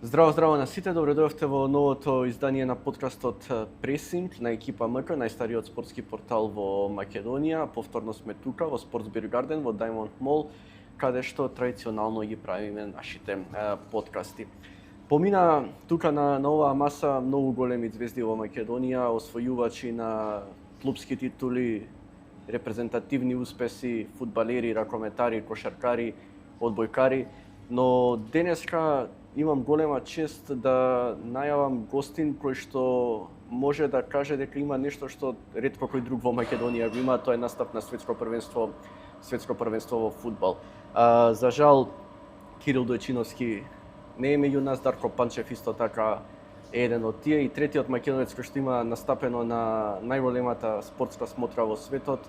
Здраво, здраво на сите, добре дојдовте во новото издание на подкастот Пресинг на екипа МК, најстариот спортски портал во Македонија. Повторно сме тука во Sports Beer Garden во Diamond Mall, каде што традиционално ги правиме нашите подкасти. Помина тука на оваа маса многу големи звезди во Македонија, освојувачи на клупски титули, репрезентативни успеси, фудбалери, ракометари, кошаркари, одбојкари, но денеска имам голема чест да најавам гостин кој што може да каже дека има нешто што ретко кој друг во Македонија го има, тоа е настап на светско првенство во фудбал. За жал Кирил Дојчиновски не е меѓу нас, Дарко Панчев исто така е еден од тие и третиот македонец кој што има настапено на најголемата спортска смотра во светот,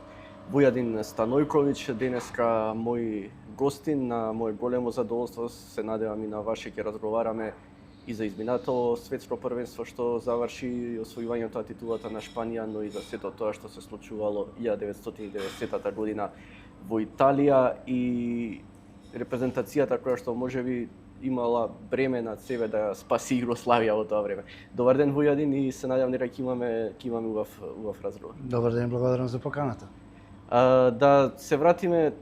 Војадин Станојковиќ, денеска мој гостин, на моје големо задоволство, се надевам и на ваше ќе разговараме и за изминато светско првенство што заврши освојувањето на титулата на Шпанија, но и за сето тоа што се случувало 1990 година во Италија и репрезентацијата која што можеби имала бреме над себе да спаси Југославија во тоа време. Добар ден Војадин и се надевам дека ќе имаме убав разговор. Добар ден, благодарам за поканата. Да се вратиме,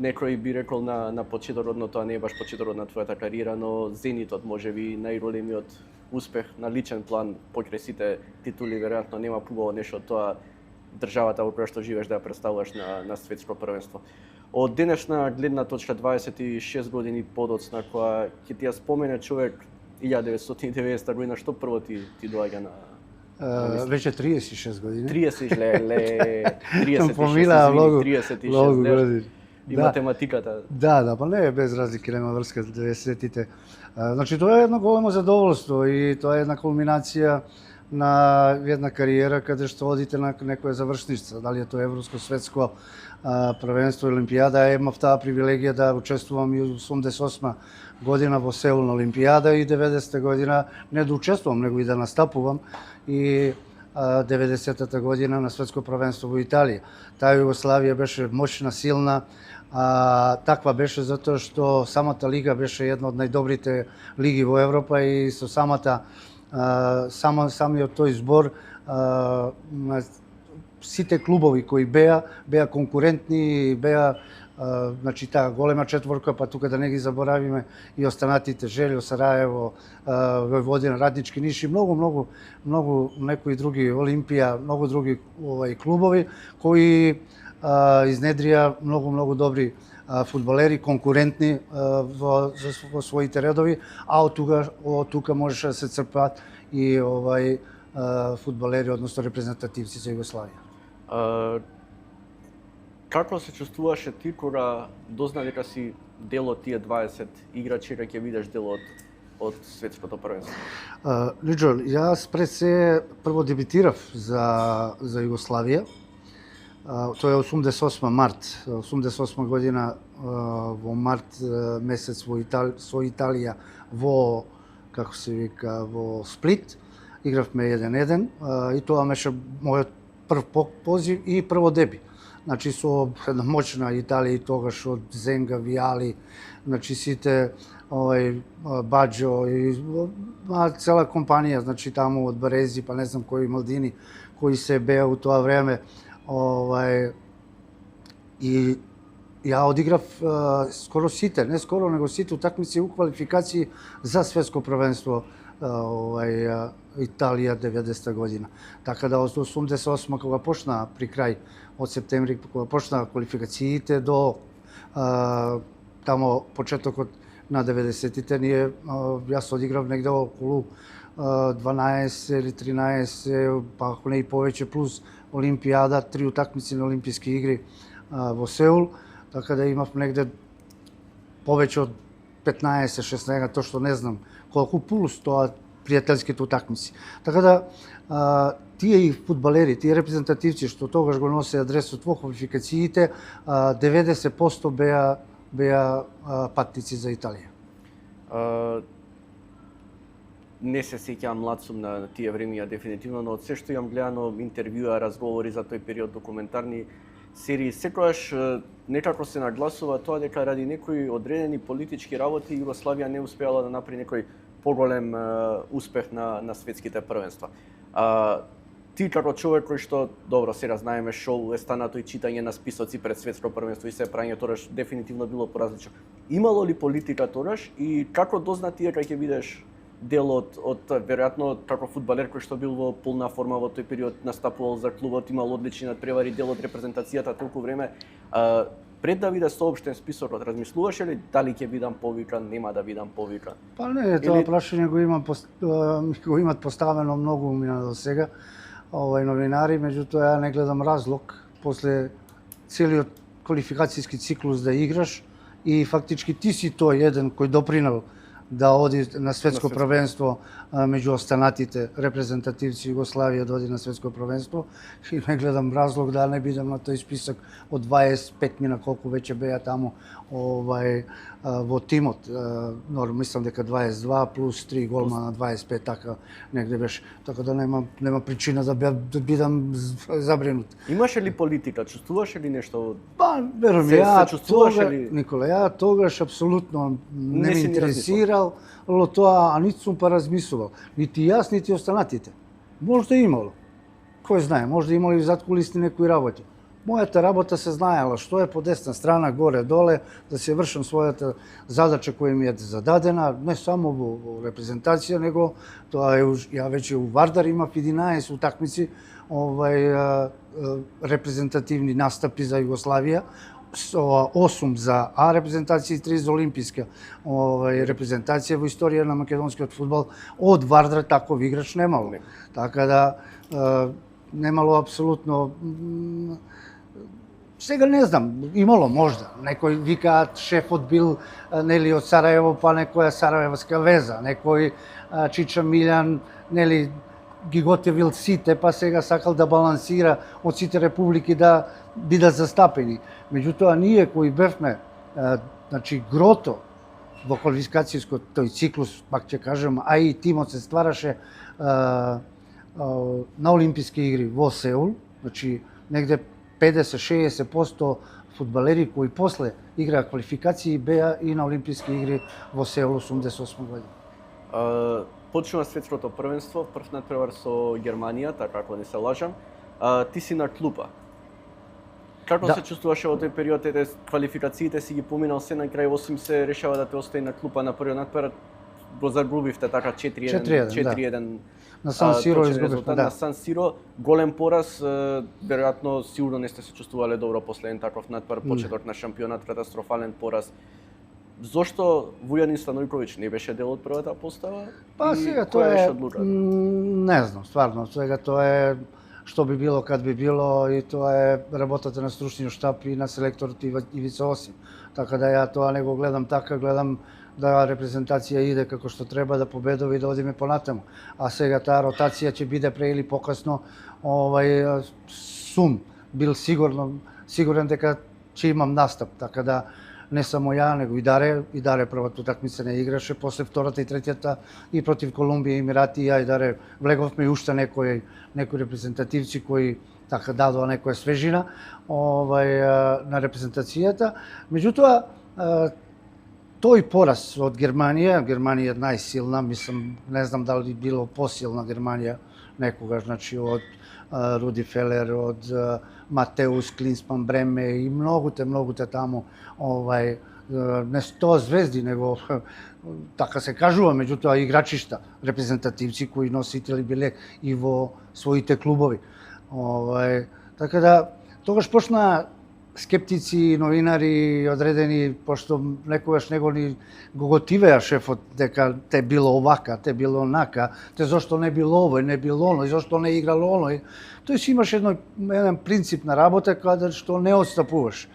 некој би рекол на почетокот, но тоа не е баш почетокот на твојата кариера, но зенитот можеби најголемиот успех на личен план покрај сите титули, веројатно нема побаво нешто од тоа државата во која што живееш да ја представуваш на светско првенство. Од денешна гледна точка 26 години подоцна, која ќе ти ја спомене човек 1990 година, што прво ти доаѓа на Веќе 36 години. 36, леле, 36, помила многу 36 години. И математиката. Да, па не е без разлики, нема врска 90-тите. Значи тоа е едно големо задоволство и тоа е една кулминација на една кариера каде што одите на некоја завршница, дали е тоа европско, светско првенство, олимпијада. Имав таа привилегија да учествувам и 88 година во Сеул на олимпијада и 90 година не да учествувам, него и да настапувам и 90-та година на светско првенство во Италија. Таа Југославија беше мощна, силна, таква беше затоа што самата лига беше една од најдобрите лиги во Европа и со самиот тој збор сите клубови кои беа конкурентни, беа значи таа голема четворка, па тука да не ги заборавиме и останатите Желјо, Сараево, Војводина, Раднички Ниш и многу некои други, Олимпија, многу други клубови кои изнедрија многу добри фудбалери, конкурентни во своите редови, а од тука можеше да се црпат и фудбалери, односно репрезентативци за Југославија. Како се чувствуваше ти кога дозна дека си дел од тие 20 играчи, дека ќе бидеш дел од светското првенство? Лично, јас пред се прво дебитирав за Југославија. Тоа е 88 март, 88 година во март месец со Италија во, како се вика, во Сплит. Игравме 1-1 и тоа беше мојот прв позив и прво деби. Значи со една моćна Италија и тогаш од Зенга, Вијали, значи сите Баџо и цела компанија, значи таму од Барези, па не знам кои Малдини, кои се беа у тоа време. И ја одиграв скоро сите, не скоро, него сите утакмици у квалификации за светско првенство Италија 90 година. Така да од 88 кога почна при крај од септември кога почна квалификациите до тамо почетокот на 90-тите, јас одиграв негде околу 12 или 13, па ако не и повеќе, плюс Олимпијада, 3 утакмици на Олимписки игри во Сеул, така да имав негде повеќе од 15-16, тоа што не знам колку, плюс тоа пријателските утакмици. Така да тие и фудбалери, тие репрезентативци што тогаш го носе адресот во квалификациите, 90% беа патници за Италија. Не се сеќавам, млад сум на тие времења дефинитивно, но од се што имам гледано интервјуа, разговори за тој период документарни, серии секогаш некако се нагласува тоа дека ради некои одредени политички работи Југославија не успеала да направи некој поголем успех на светските првенства. Ти како човек кој што, добро, сега знаеме шо е станато и читање на списоци пред светско првенство и се прање тогаш дефинитивно било поразлично. Имало ли политика тогаш и како дозна ти дека ќе бидеш дел од веројатно како фудбалер кој што бил во полна форма во тој период, настапувал за клубот, имал одлични надпревари, дел од репрезентацијата толку време. Пред да биде соопштен списокот, размислуваше ли дали ќе бидам повикан, нема да бидам повикан? Па не, тоа прашање го имат поставено многу мина до сега новинари, меѓутоа ја не гледам разлог после целиот квалификацијски циклус да играш и фактички ти си тој еден кој допринел да оди на светско првенство меѓу останатите репрезентативци Југославија да оди на светско првенство и не гледам разлог да не бидам на тој список од 25 мина колку веќе беа таму во тимот. Мислам дека 22 плюс 3 голма на 25, така негде беше. Така да нема причина да бидам забринут. Имаше ли политика? Чувствуваше ли нешто? Па, верувам, Никола, ја тогаш апсолутно не ме интересирал тоа, а ниту сум па размислувал. Нити јас, нити останатите. Може да имало. Кој знае, може да имало и заткулисни некои работи. Мојата работа се знаела што е по десна страна, горе-доле, да се вршам својата задача која ми е зададена, не само во репрезентација, него тоа е ја веќе у Вардар имав 11 утакмици, репрезентативни настапи за Југославија, 8 за А репрезентација и 3 за олимписка репрезентација во историја на македонскиот фудбал. Од Вардар таков играч немало. Така да немало апсолутно. Сега не знам, имало можда. Некој викаат шефот бил нели од Сараево, па некоја сараевска веза, некој Чича Милјан, нели ги готевил сите, па сега сакал да балансира од сите републики да бидат застапени. Меѓутоа ние кои бевме, значи грото во квалификацијскиот тој циклус, пак ќе кажем, а и тимот се ствараше на Олимписки игри во Сеул, значи негде 50-60% фудбалери кои после играа квалификации беа и на Олимписки игри во Сеул 88 година. Почнува светското првенство, прв надпревар со Германија, така ако не се лажам. Ти си на клупа. Како се чувствуваше во тој период? Квалификациите си ги поминал се на крај, осим се решава да те остави на клупа на првиот надпревар, го загубивте така 4-1. На Сан Сиро изгубивме, на Сан Сиро, голем пораз, веројатно сигурно не сте се чувствувале добро после еден таков надпревар, почеток на шампионат, катастрофален пораз. Зошто Вујанин Станојковиќ не беше дел од првата постава? Па сега тоа е, не знам, стварно, сега тоа е што би било, кад би било, и тоа е работата на стручниот штаб и на селекторот Ивица Осим. Така да ја тоа не го гледам така, гледам да репрезентација иде како што треба, да победува и да одиме понатаму. А сега таа ротација ќе биде пре или покасно, сум бил сигурен дека ќе имам настап, така да не само ја, него и Даре првата утакмица не играше, после втората и третијата и против Колумбија и Емирати, ја и Даре влеговме и уште некои репрезентативци кои така дадоа некоја свежина на репрезентацијата. Меѓутоа, тој пораз од Германија е најсилна, мислам, не знам дали било посилна Германија некогаш, значи од Руди Фелер, од Матеус, Клинспан, Бреме и многуте таму, не 100 звезди, него така се кажува, меѓутоа играчишта, репрезентативци кои носители биле и во своите клубови. Така да, тогаш почна скептици, новинари одредени, пошто некогаш него ни го готивеа шефот дека те било овака, те било онака, те зошто не било овој, не било оној, зошто не играл оној. Тој си имаше еден принцип на работа каде што не одстапуваш.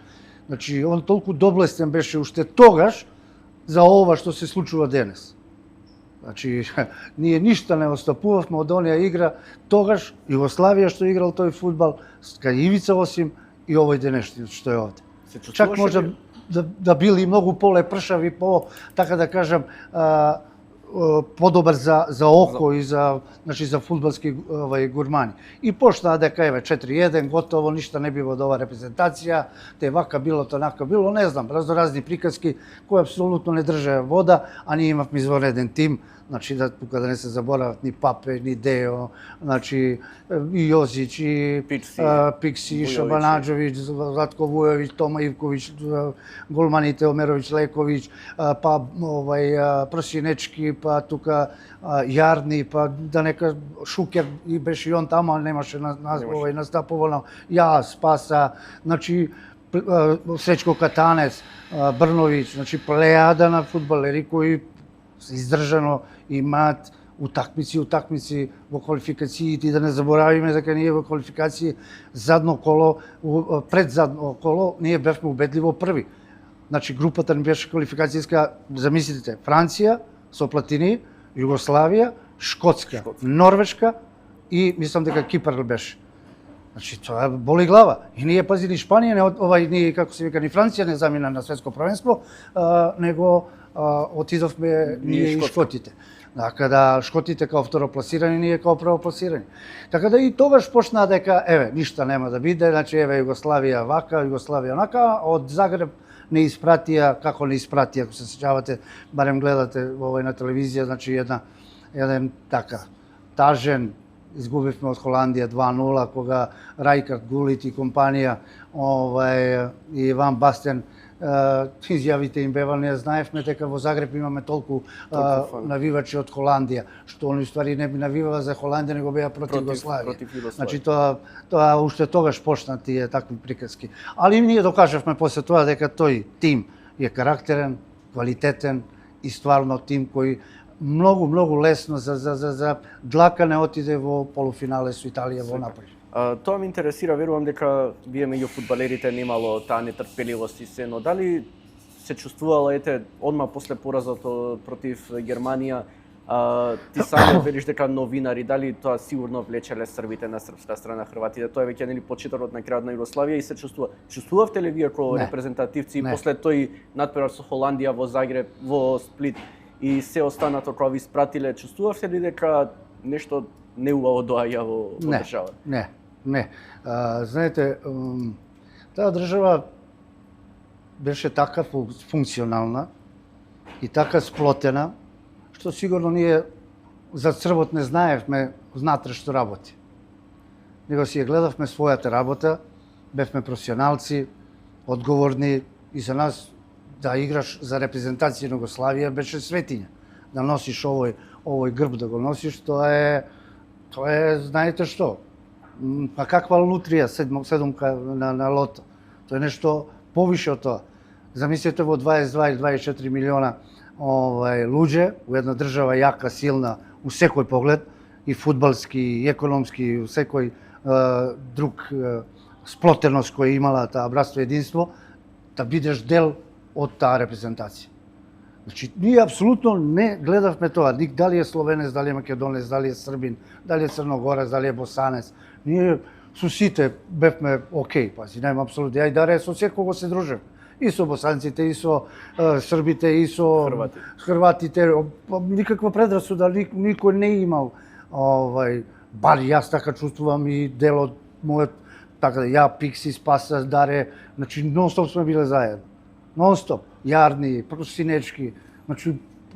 Значи, он толку доблестен беше уште тогаш за ова што се случува денес. Значи, ние ништа не отстапувавме од онија игра тогаш, Југославија што играл тој фудбал, кај Ивица Осим и овој денешниот што е овде. Чак може да били многу полепршави, така да кажам, подобар за око и за фудбалски гурмани. И почнаа дека еве 4-1 готово, ништо не бива од ова репрезентација, те вака било, тонака било, не знам, разни приказки кои апсолутно не држаа вода, а ние имавме извонреден тим. Да тука да не се заборават ни Папе, ни Део, и Јозич, и Пикси, Шабанаџовиќ, Златко Вујовиќ, Тома Ивковиќ, голманите Омеровиќ, Лековиќ, па Просинечки, па тука Јарни, па да нека Шукер и беше и он тамо, немаше настапувано, јас, Паса, Сречко Катанец, Брновиќ, плејада на фудбалери кои издржано имаат утакмици во квалификациите, и да не заборавиме дека ние во квалификации задно коло, предзадно коло, ние бевме убедливо први. Групата ни беше квалификацијска, замислите, Франција со платини, Југославија, Шкотска, Норвешка и мислам дека Кипар беше. Тоа боли глава. И ние пазили Шпанија, ние како се вика, ни Франција не замина на светско првенство, него отидовме ние и шкотите. Така да шкотите као второпласирани, ние као првопласирани. Така да и тогаш почна дека еве ништо нема да биде, еве Југославија вака, Југославија онака, од Загреб не испратија, како не испратија, ако се сеќавате, барем гледате на телевизија, еден така тажен, изгубивме од Холандија 2-0, кога Рајкард Гулит и компанија и Ван Бастен изјавите им бева, не знаевме дека во Загреб имаме толку навивачи од Холандија, што они уствари не би навиваа за Холандија, него беа против Југославија. Тоа уште тогаш почна тие такви приказки. Али ние докажавме после тоа дека тој тим е карактерен, квалитетен и стварно тим кој многу лесно за длака не отиде во полуфинале со Италија во напад. Тоа ме интересира, верувам дека вие меѓу фудбалерите немало таа нетрпеливост и се, но дали се чувствувала одма после поразот против Германија, ти сам велиш дека новинари, дали тоа сигурно влечеле србите на српска страна, хрватите, тоа е веќе почетокот на крајот на Југославија и се чувствувавте ли вие како репрезентативци после тој надпревар со Холандија во Загреб, во Сплит и се останато кога ви спратиле, чувствувавте ли дека нешто неубаво доаѓа во држава? Не. Знаете, таа држава беше така функционална и така сплотена, што сигурно ние за црвот не знаевме внатре што работи. Него си ја гледавме својата работа, бевме професионалци, одговорни, и за нас да играш за репрезентација на Југославија беше светиња. Да носиш овој грб, да го носиш, тоа е знаете што, па каква лутрија, седумка на лото. Тоа е нешто повише од тоа. Замислете во 22 или 24 милиона луѓе, во една држава јака, силна, у секој поглед, и фудбалски, и економски, и у секој друг сплотеност која имала таа братство и единство, да бидеш дел од таа репрезентација. Ние апсолутно не гледавме тоа, дали е словенец, дали е македонец, дали е србин, дали е црногорец, дали е босанец. Ние со сите бевме окей, пази, нема апсолутно. Ја и даре со секого се дружев. И со босанците, и со србите, и со хрватите. Никаква предрасуда, никој не имал. Бар јас така чувствувам и дел од мојот, така да ја, Пикси, Спаса, Даре, нон-стоп сме биле заедно. Нон-стоп. Јарни, Просинечки,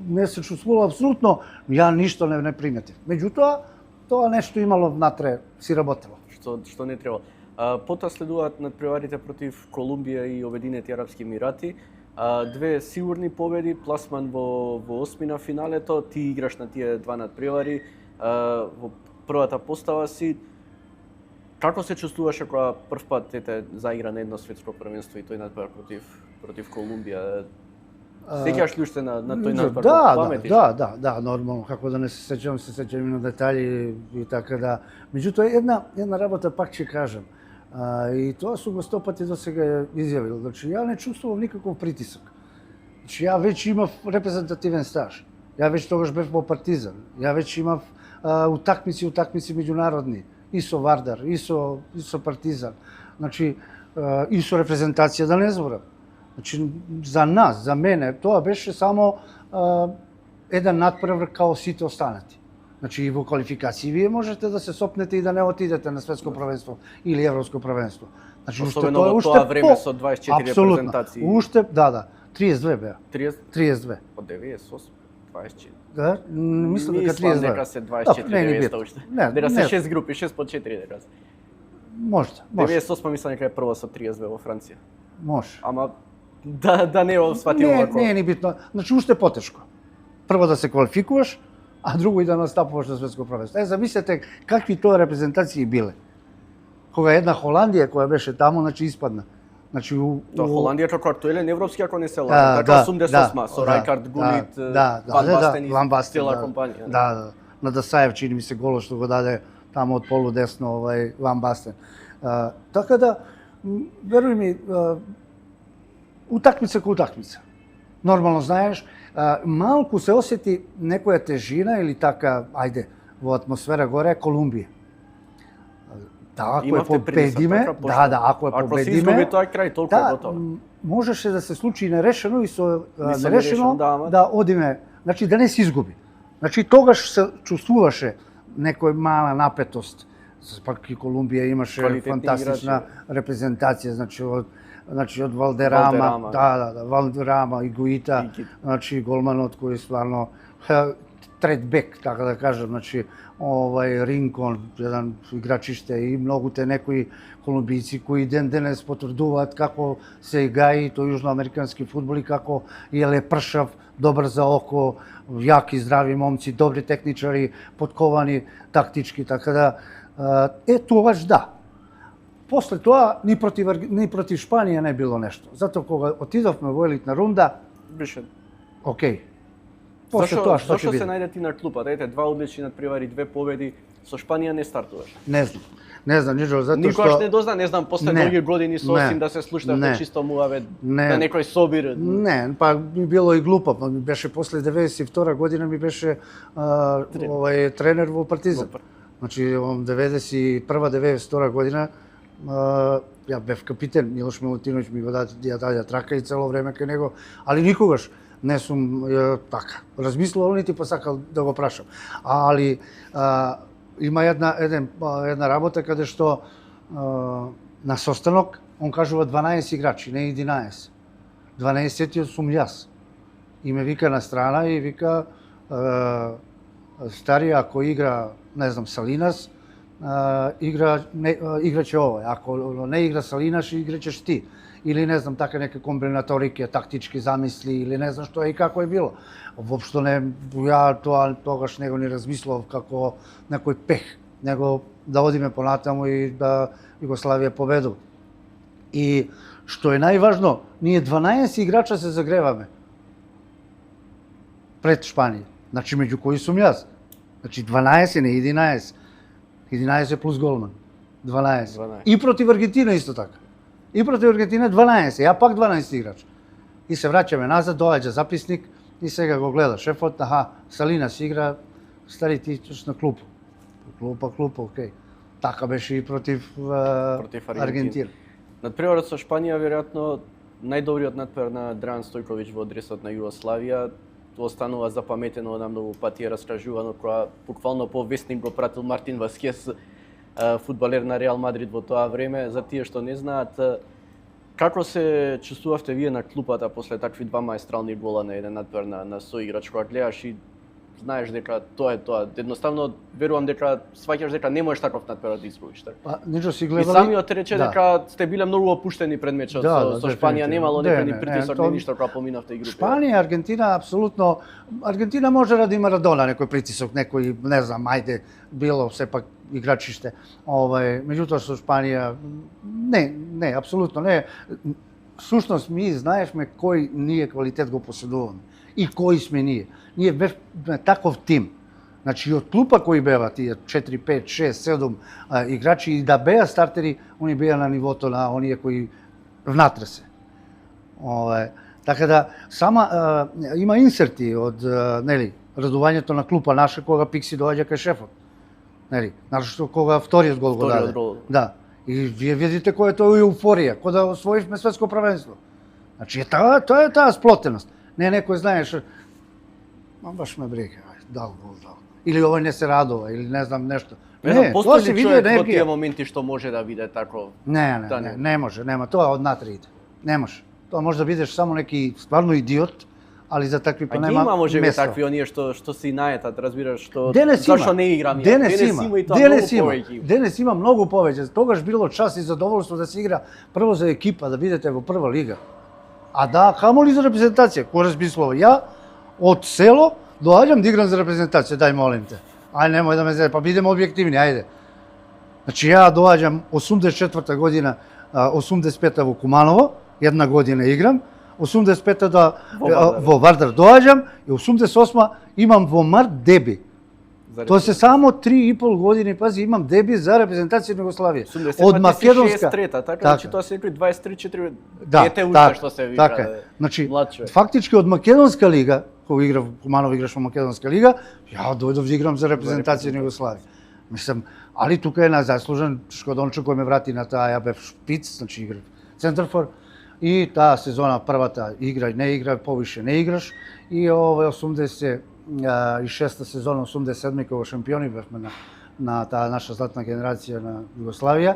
не се чувствувало апсолутно, ја ништо не приметив. Меѓутоа, тоа нешто имало внатре, си работело. Што не требало. Потоа следуваат надпреварите против Колумбија и Обединети Арапски Емирати. Две сигурни победи, пласман во осмина финалето, ти играш на тие два надпревари, во првата постава си. Како се чувствуваше кога првпат заигра на едно светско првенство и тој надпревар против Колумбија? Сеќаш ли уште на тој надпревар? Паметиш? Да, нормално, како да не се сеќам на детали и така да. Меѓутоа една работа пак ќе кажам. И тоа сум го 100 пати досега изјавил. Ја не чувствувам никаков притисок. Ја веќе имав репрезентативен стаж. Ја веќе тогаш бев во Партизан. Ја веќе имав утакмици меѓународни. И со Вардар, и со Партизан. И со репрезентација, да не зборам. За нас, за мене, тоа беше само еден надпревар као сите останати. Значи и во квалификации вие можете да се сопнете и да не отидете на светско првенство или европско првенство. Значи особено во тоа време со 24 репрезентации. Уште, да, 32 беа. 32 од 98 24. Да, мислам дека 32. Мислам дека се 24 уште. Дека се 6 групи, 6 по 4 дека се. Може. 98 мислам дека е прво со 32 во Франција. Може. Ама да не го сватим овако. Не е ни битно. Значи уште потешко. Прво да се квалификуваш, а друго и да настапуваш на светско првенство. Замислете какви тоа репрезентации биле. Кога една Холандија која беше таму, значи испадна. Значи Холандија како актуелен европски ако не се лажам, така 88 со Рајкард Гулит, Ван Бастен, цела компанија. Да, на Дасаев чини ми се голо што го даде таму од полу десно Ван Бастен. Така да веруј ми утакмица ко утакмица. Нормално знаеш, малку се осети некоја тежина или така, ајде, во атмосфера горе Колумбија. Да, ако победиме, ако се изгуби тоа крај, толку готово. Можеше да се случи нерешено и со нерешено да одиме, значи да не се изгуби. Значи тогаш се чувствуваше некоја мала напетост. Пак и Колумбија имаше фантастична репрезентација, значи од Валдерама, Валдерама и Гуита, значи голманот кој стварно трет бек, така да кажам, значи Ринкон, еден играчиште и многуте некои колумбијци кои ден денес потврдуваат како се играи тој јужноамерикански фудбал и како е пршав, добар за око, јаки, здрави момци, добри техничари, подковани тактички, така да тогаш да. После тоа ни против Шпанија не било нешто. Затоа кога отидовме во елитна рунда, беше окей. После тоа што се најде ти на клупата? Ете, 2 одлични надпревари, 2 победи, со Шпанија не стартуваш. Не знам, ништо, затоа што никогаш не дозна, не знам, после многи години со осим да се слушнавте чисто муавет на некој собир. Не, па ми било и глупо, ми беше после 92 година ми беше тренер во Партизан. Значи 91-92 година ја бев капитен, Милош Милутиновиќ ми го даде трака и цело време кај него, али никогаш не сум така размислувал нити посакал да го прашам. Али има една работа каде што на состанок он кажува 12 играчи, не 11. 12-тиот сум јас. И ме вика на страна и вика старија ако игра, не знам, Салинас, играче овој. Ако не игра Салинаш, играчеш ти. Или не знам, така нека комбинаторики, тактички замисли, или не знам што и како е било. Воопшто не, ја тоа тогаш него не размислував како некој пех, него да одиме понатаму и да Југославија победува. И што е најважно, ние 12 играча се загреваме пред Шпанија, значи меѓу кои сум јас. Значи 12, не 11. 11 плюс голман. 12. И против Аргентина исто така. И против Аргентина 12, ја пак 12 играч. И се враќаме назад, доаѓа записник и сега го гледа шефот, Салинас игра, стари ти на клупа. Клупа, окей. Така беше и против Аргентина. Надпреварот со Шпанија веројатно најдобриот надпревар на Драјан Стојковиќ во адресот на Југославија. Останува запаметено на многу пати е раскажувано, кога буквално по вестник го пратил Мартин Васкес, фудбалер на Реал Мадрид во тоа време. За тие што не знаат, како се чувствувавте вие на клупата после такви два маестрални гола на еден надпревар на соиграч, кога гледаш и знаеш дека тоа е тоа. Едноставно верувам дека сваќаш дека не можеш таков надпревар да изгубиш. Ништо си гледали. И самиот рече дека сте биле многу опуштени пред мечот со Шпанија, немало некој притисок ни ништо кога поминавте игрите. Шпанија, Аргентина апсолутно. Аргентина може да има Марадона, некој притисок, некој не знам, ајде било сепак играчиште. Меѓутоа со Шпанија не, апсолутно не. Сушност ми знаешме кој ние квалитет го поседуваме и кои сме ние. Ние бевме таков тим. Значи, од клупа кои беа тие 4, 5, 6, 7 играчи и да беа стартери, они беа на нивото на оние кои внатре се. Така да, има инсерти од, радувањето на клупа наша кога Пикси доаѓа кај шефот. Нашто кога вториот гол го даде. Да. И вие видите која е тоа еуфорија, кога да освоивме светско првенство. Значи, тоа е таа сплотеност. Не некој знаеш, Баш ме брега, дал гол, дал. Или овој не се радува, или не знам нешто. Не знам, постои се ли види човек во енергија. тие моменти што може да види тако? Не може, нема, тоа однатре иде. Не може. Тоа може да бидеш само неки стварно идиот, али за такви па нема има може би место. такви оние што се наетат, разбираш, што Денес има. зашо не играм ја. Денес има и тоа Денес многу има. повеќе. Денес има многу повеќе. Тогаш било час и задоволство да се игра прво за екипа, да бидете во прва лига. А да, камоли за репрезентација. Кој размислува? Ја од село доаѓам да играм за репрезентација, дај молим те. Ај немој да ме зеде, па бидеме објективни, ајде. Значи ја доаѓам 84-та година, 85-та во Куманово, една година играм, 85-та во Вардар доаѓам и 88-та имам во март деби. Тоа се само 3,5 години, пази, имам деби за репрезентација на Југославија. Од македонска. Така, значи тоа се некои 23-4 дете уште што се вика. Така. Значи, фактички од македонска лига, кога играв Куманово, играш во македонска лига, ја дојдов да играм за репрезентација на Југославија. Мислам, али тука е на заслужен Шкодончо кој ме врати на таа, ја бев шпиц, значи играв центарфор. И таа сезона првата играј, не играј, повише не играш. И овој 86-та сезона, 87-ми кога шампиони бевме на таа наша златна генерација на Југославија.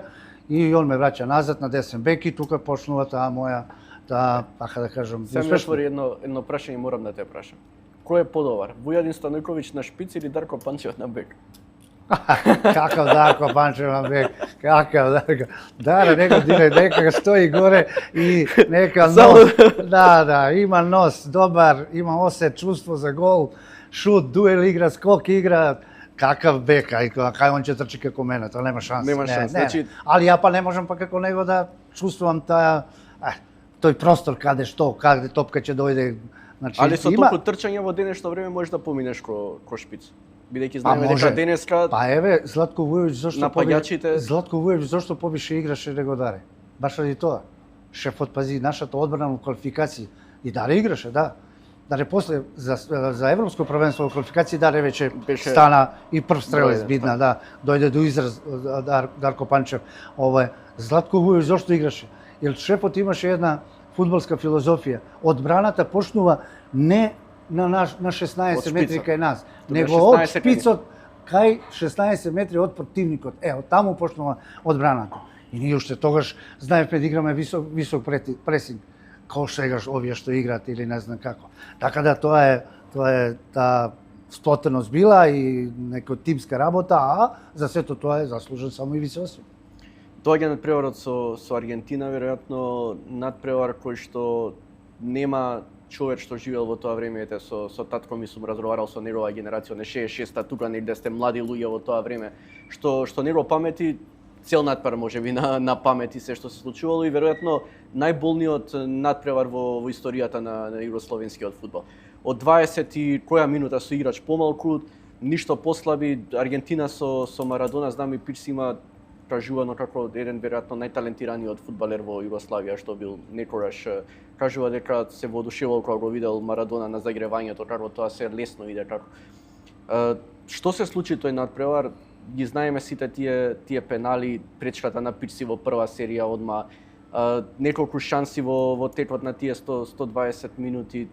И он ме враќа назад на десен бек и тука почнува таа моја, така да кажам, успешно. Се ме отвори едно прашање, морам да те прашам. Кој е подобар, Вујадин Станојковиќ на шпиц или Дарко Панчев на бек? Какав Дарко Панчев на бек, какав Дарко. Да, нека стои горе и нека нос. Да, има нос, добар, има осет, чувство за гол, шут, дуел игра, скок игра. Какав бек, кај он ќе трчи како мене, тоа нема шанс. Нема шанс. Значи, али ја па не можам па како него да чувствувам тој простор каде топка ќе дојде. Значи, али со толку трчање во денешно време можеш да поминеш ко шпиц. Бидејќи знаеме дека денеска па еве Златко Вујовиќ зашто побише играше него Даре. Баш ради тоа. Шефот пази нашата одбрана во квалификации и Даре играше, да. Даре после за европско првенство во квалификации Даре веќе стана и прв стрелец бидна, да. Дојде до израз Дарко Панчев. Златко Вујовиќ зашто играше? Јер шефот имаше една фудбалска филозофија. Одбраната почнува не на 16 метри кај нас, него од шпицот кај 16 метри од противникот. Од таму почнува одбраната. И ние уште тогаш знаевме да играме висок пресинг, како сегаш овие што играат или не знам како. Така да тоа е таа сплотеност била и нека тимска работа, а за сето тоа е заслужен само Ивица Осип. Доаѓа надпреварот со Аргентина, веројатно надпревар кој што нема човек што живеел во тоа време, со татко ми сум разговарал со негова генерација, не 66-та, тука негде сте млади луѓе во тоа време, што него памети, цел надпревар можеби на памети се што се случувало и веројатно најболниот надпревар во историјата на југословенскиот фудбал. Од 20 и која минута со играч помалку, ништо послаби, Аргентина со Марадона, знам и Пирс има кажувано како еден веројатно најталентираниот фудбалер во Југославија што бил некогаш, кажува дека се воодушевил кога го видел Марадона на загревањето, како тоа се лесно иде како. Што се случи тој надпревар? Ги знаеме сите тие пенали, пречката на Пирси во прва серија одма, неколку шанси во текот на тие 120 минути.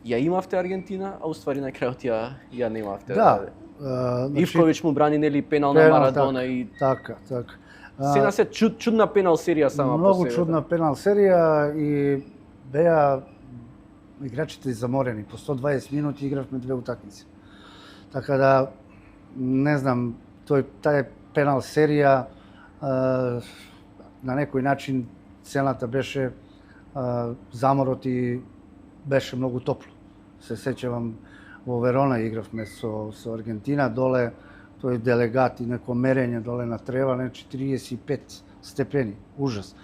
Ја имавте Аргентина, а уствари на крајот ја немавте. Да. Ивковиќ му брани нели пенал на Марадона и така. Сена се чудна пенал серија сама по себе. Многу чудна пенал серија и беа играчите заморени. По 120 минути игравме две утакмици. Така да не знам, таа пенал серија на некој начин цената беше заморот и беше многу топло. Се сеќавам во Верона игравме со Аргентина, доле тој делегат и неко мерење доле на трева, 45 степени, ужас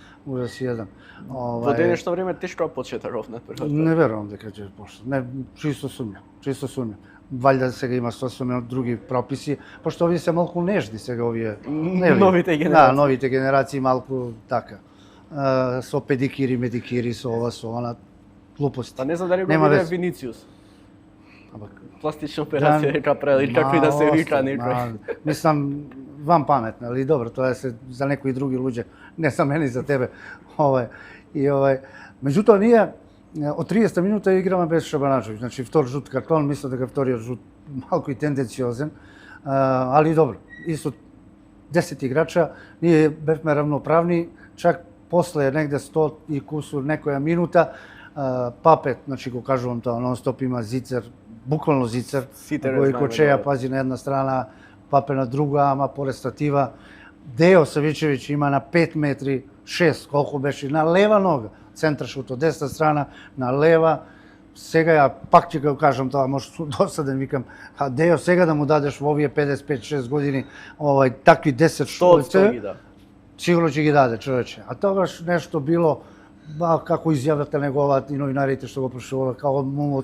еден. Во денешно време тешко почета ровна прва. Не верувам дека ќе почне. Не, чисто сумњам. Валјда сега има сосема други прописи, пошто овие се малку нежни сега овие. Новите генерации. Да, новите генерации малку така. Со педикири, медикири, со ова, со она, глупости. Па не знам дали го виде Винициус. Пластична операција дека правил, како и да се вика некој. Мислам, вам памет, нали, добро, тоа е за некои други луѓе, не за мене и за тебе. Меѓутоа ние од 30 минута играме без Шабанаджовиќ, значи втор жут картон, мислам дека вториот жут малку и тенденциозен, али добро, исто 10 играча, ние бевме равноправни, чак после негде 100 и кусур некоја минута, Папет, значи го кажувам тоа, нон-стоп има зицер, буквално зицер, кој Кочеја пази на една страна, Папе на друга, ама поред статива. Део Савичевиќ има на 5 метри 6, колку беше, на лева нога, центрашот од десна страна, на лева. Сега ја пак ќе го кажам тоа, може досаден викам, а Део сега да му дадеш во овие 55-6 години, такви 10 штолце, сигурно ќе ги даде човече. А тогаш нешто било, како изјавата негова и новинарите што го прашувале, како му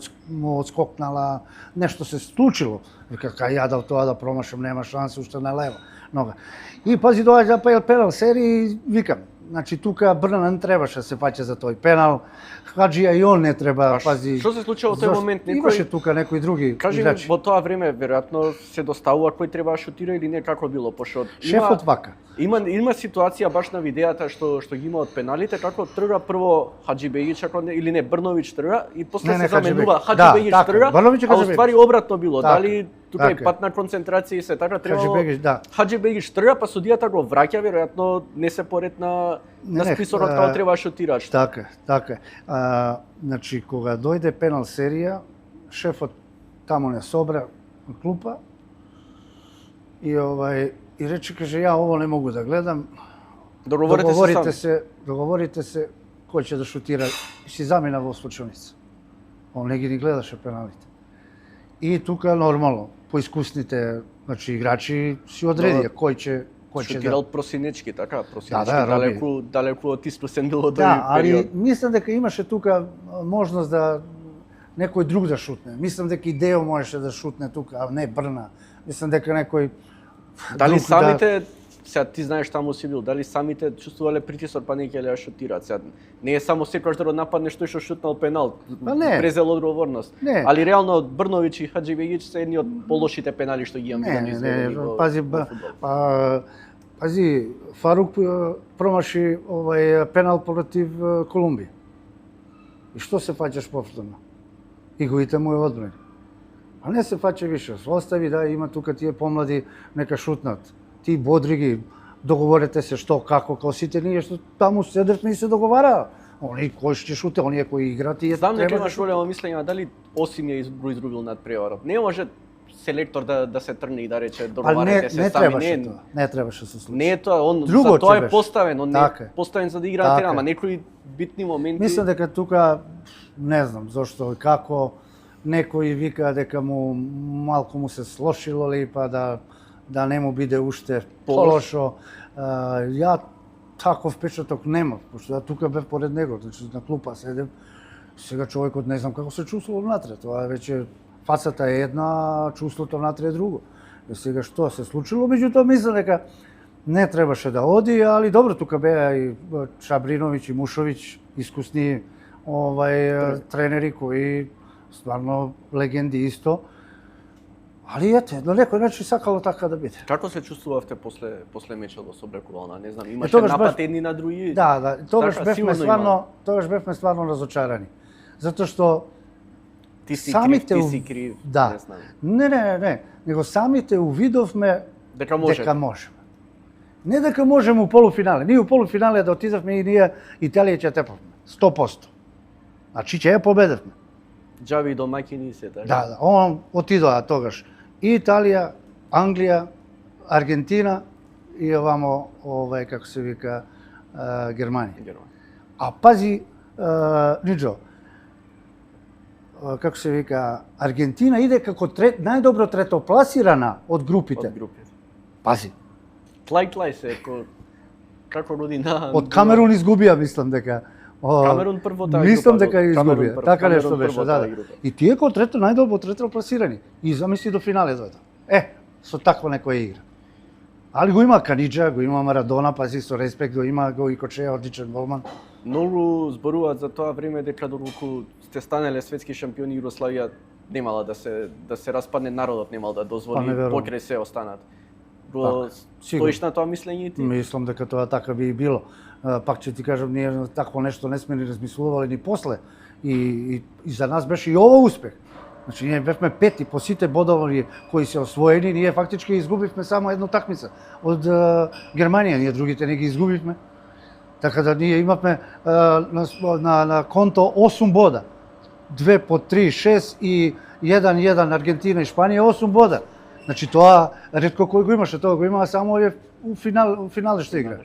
отскокнала, нешто се случило. Вика, кај ја дал тоа да промашам, нема шанса, уште на лева нога. И пази доаѓа пенал серија и викам, значи тука Брна не требаше да се фаќа за тој пенал, Хаджија и он не треба, пази. Што се случило во тој момент? Имаше тука некои други играчи. Кажи, во тоа време веројатно се доставува кој треба да шутира или не, како било, пошто шефот вака. Има ситуација баш на видеата што ги има од пеналите, како трга прво Хаџибејич, или не, Брновиќ трга и после се заменува Хаџибејич трга, а уствари обратно било. Дали тука и пат на концентрација и се така требало. Хаџибејич трга, па судијата го враќа, веројатно не се поред на списорот како треба да шутираш. Така. Значи, кога дојде пенал серија, шефот таму не собра на клупа и рече, каже, ја ово не могу да гледам. Договорите се кој ќе да шутира. И си замина во случајница. Он не ги гледаше пеналите. И тука нормално, поискусните, значи играчи си одредија кој ќе шутирал просинечки, така, просинечки, далеку од искусен било тој период. али мислам дека имаше тука можност да некој друг да шутне. Мислам дека и Део можеше да шутне тука, а не Брна. Мислам дека некој дали самите, сега ти знаеш таму си бил, дали самите чувствувале притисок па не ќе ја шутираат. Сега не е само секојаш да нападнеш тој што шутнал пенал, презел одговорност. Али реално Брновиќ и Хаџибејич се едни од полошите пенали што ги имаме. Пази, Фарук промаши пенал против Колумбија. И што се фаќаш повторно? И гоите му е одбрани. А не се фаќа више. Остави да има тука тие помлади нека шутнат. Ти бодри ги, договорете се што, како, као сите ние што таму седевме и се договараа. Они кој ќе шуте, оние кои играат и знам дека имаш големо мислење, дали Осим ја изрубил над преварот. Не може селектор да се трне и да рече договарете се сами. Не требаше да се случи. Не е тоа, он за тоа е поставен, он не е поставен за да играе терен, ама некои битни моменти. Мислам дека тука не знам зошто и како некој вика дека му малку му се слошило ли па да не му биде уште полошо. Ја таков впечаток немав, пошто ја тука бев поред него, значи на клупа седев. Сега човекот не знам како се чувствува внатре, тоа веќе фацата е една, чувството внатре е друго. И сега што се случило, меѓутоа мислам дека не требаше да оди, али добро тука беа и Шабриновиќ и Мушовиќ, искусни тренери кои стварно легенди исто. Али ете, на некој начин сакало така да биде. Како се чувствувавте после мечот во Собрекулона? Не знам, имаше напад едни на други? Да, тогаш бевме стварно разочарани. Затоа што ти си крив, не знам. Не, него самите увидовме дека можеме. Не дека можеме у полуфинале. Ние у полуфинале да отидовме и ние Италија ќе тепавме. 100%. Значи ќе ја победевме. Джави домаќини се така. Да, он отидоа тогаш. И Италија, Англија, Аргентина и овамо, како се вика, Германија. А пази, Ниджо, како се вика, Аргентина иде како најдобро третопласирана од групите. Пази. Тлај се, како родина... Од Камерун изгубија, мислам дека. Камерун прво таа група. Мислам дека изгубија. Така нешто беше, да. И тие како најдобро третопласирани. И замисли до финале дојдо. Со таква некоја игра. Али го има Каниџа, го има Марадона, пази со респект го има, го и Кочеја, одличен голман. Многу зборуваат за тоа време дека доколку сте станеле светски шампиони, Југославија немала да се распадне, народот немал да дозволи покрај се останат. Стоиш на тоа мислење и ти? Мислам дека тоа така би и било. пак ќе ти кажам, ние такво нешто не сме ни размислувале ни после. И за нас беше и ова успех. Значи, ние бевме пети по сите бодови кои се освоени, ние фактички изгубивме само една такмица од Германија, ние другите не ги изгубивме. Така да ние имавме на конто 8 бода. 2 по 3, 6 и 1-1 Аргентина и Шпанија, 8 бода. Значи тоа ретко кој го имаше, тоа го имаа само у финале што игра.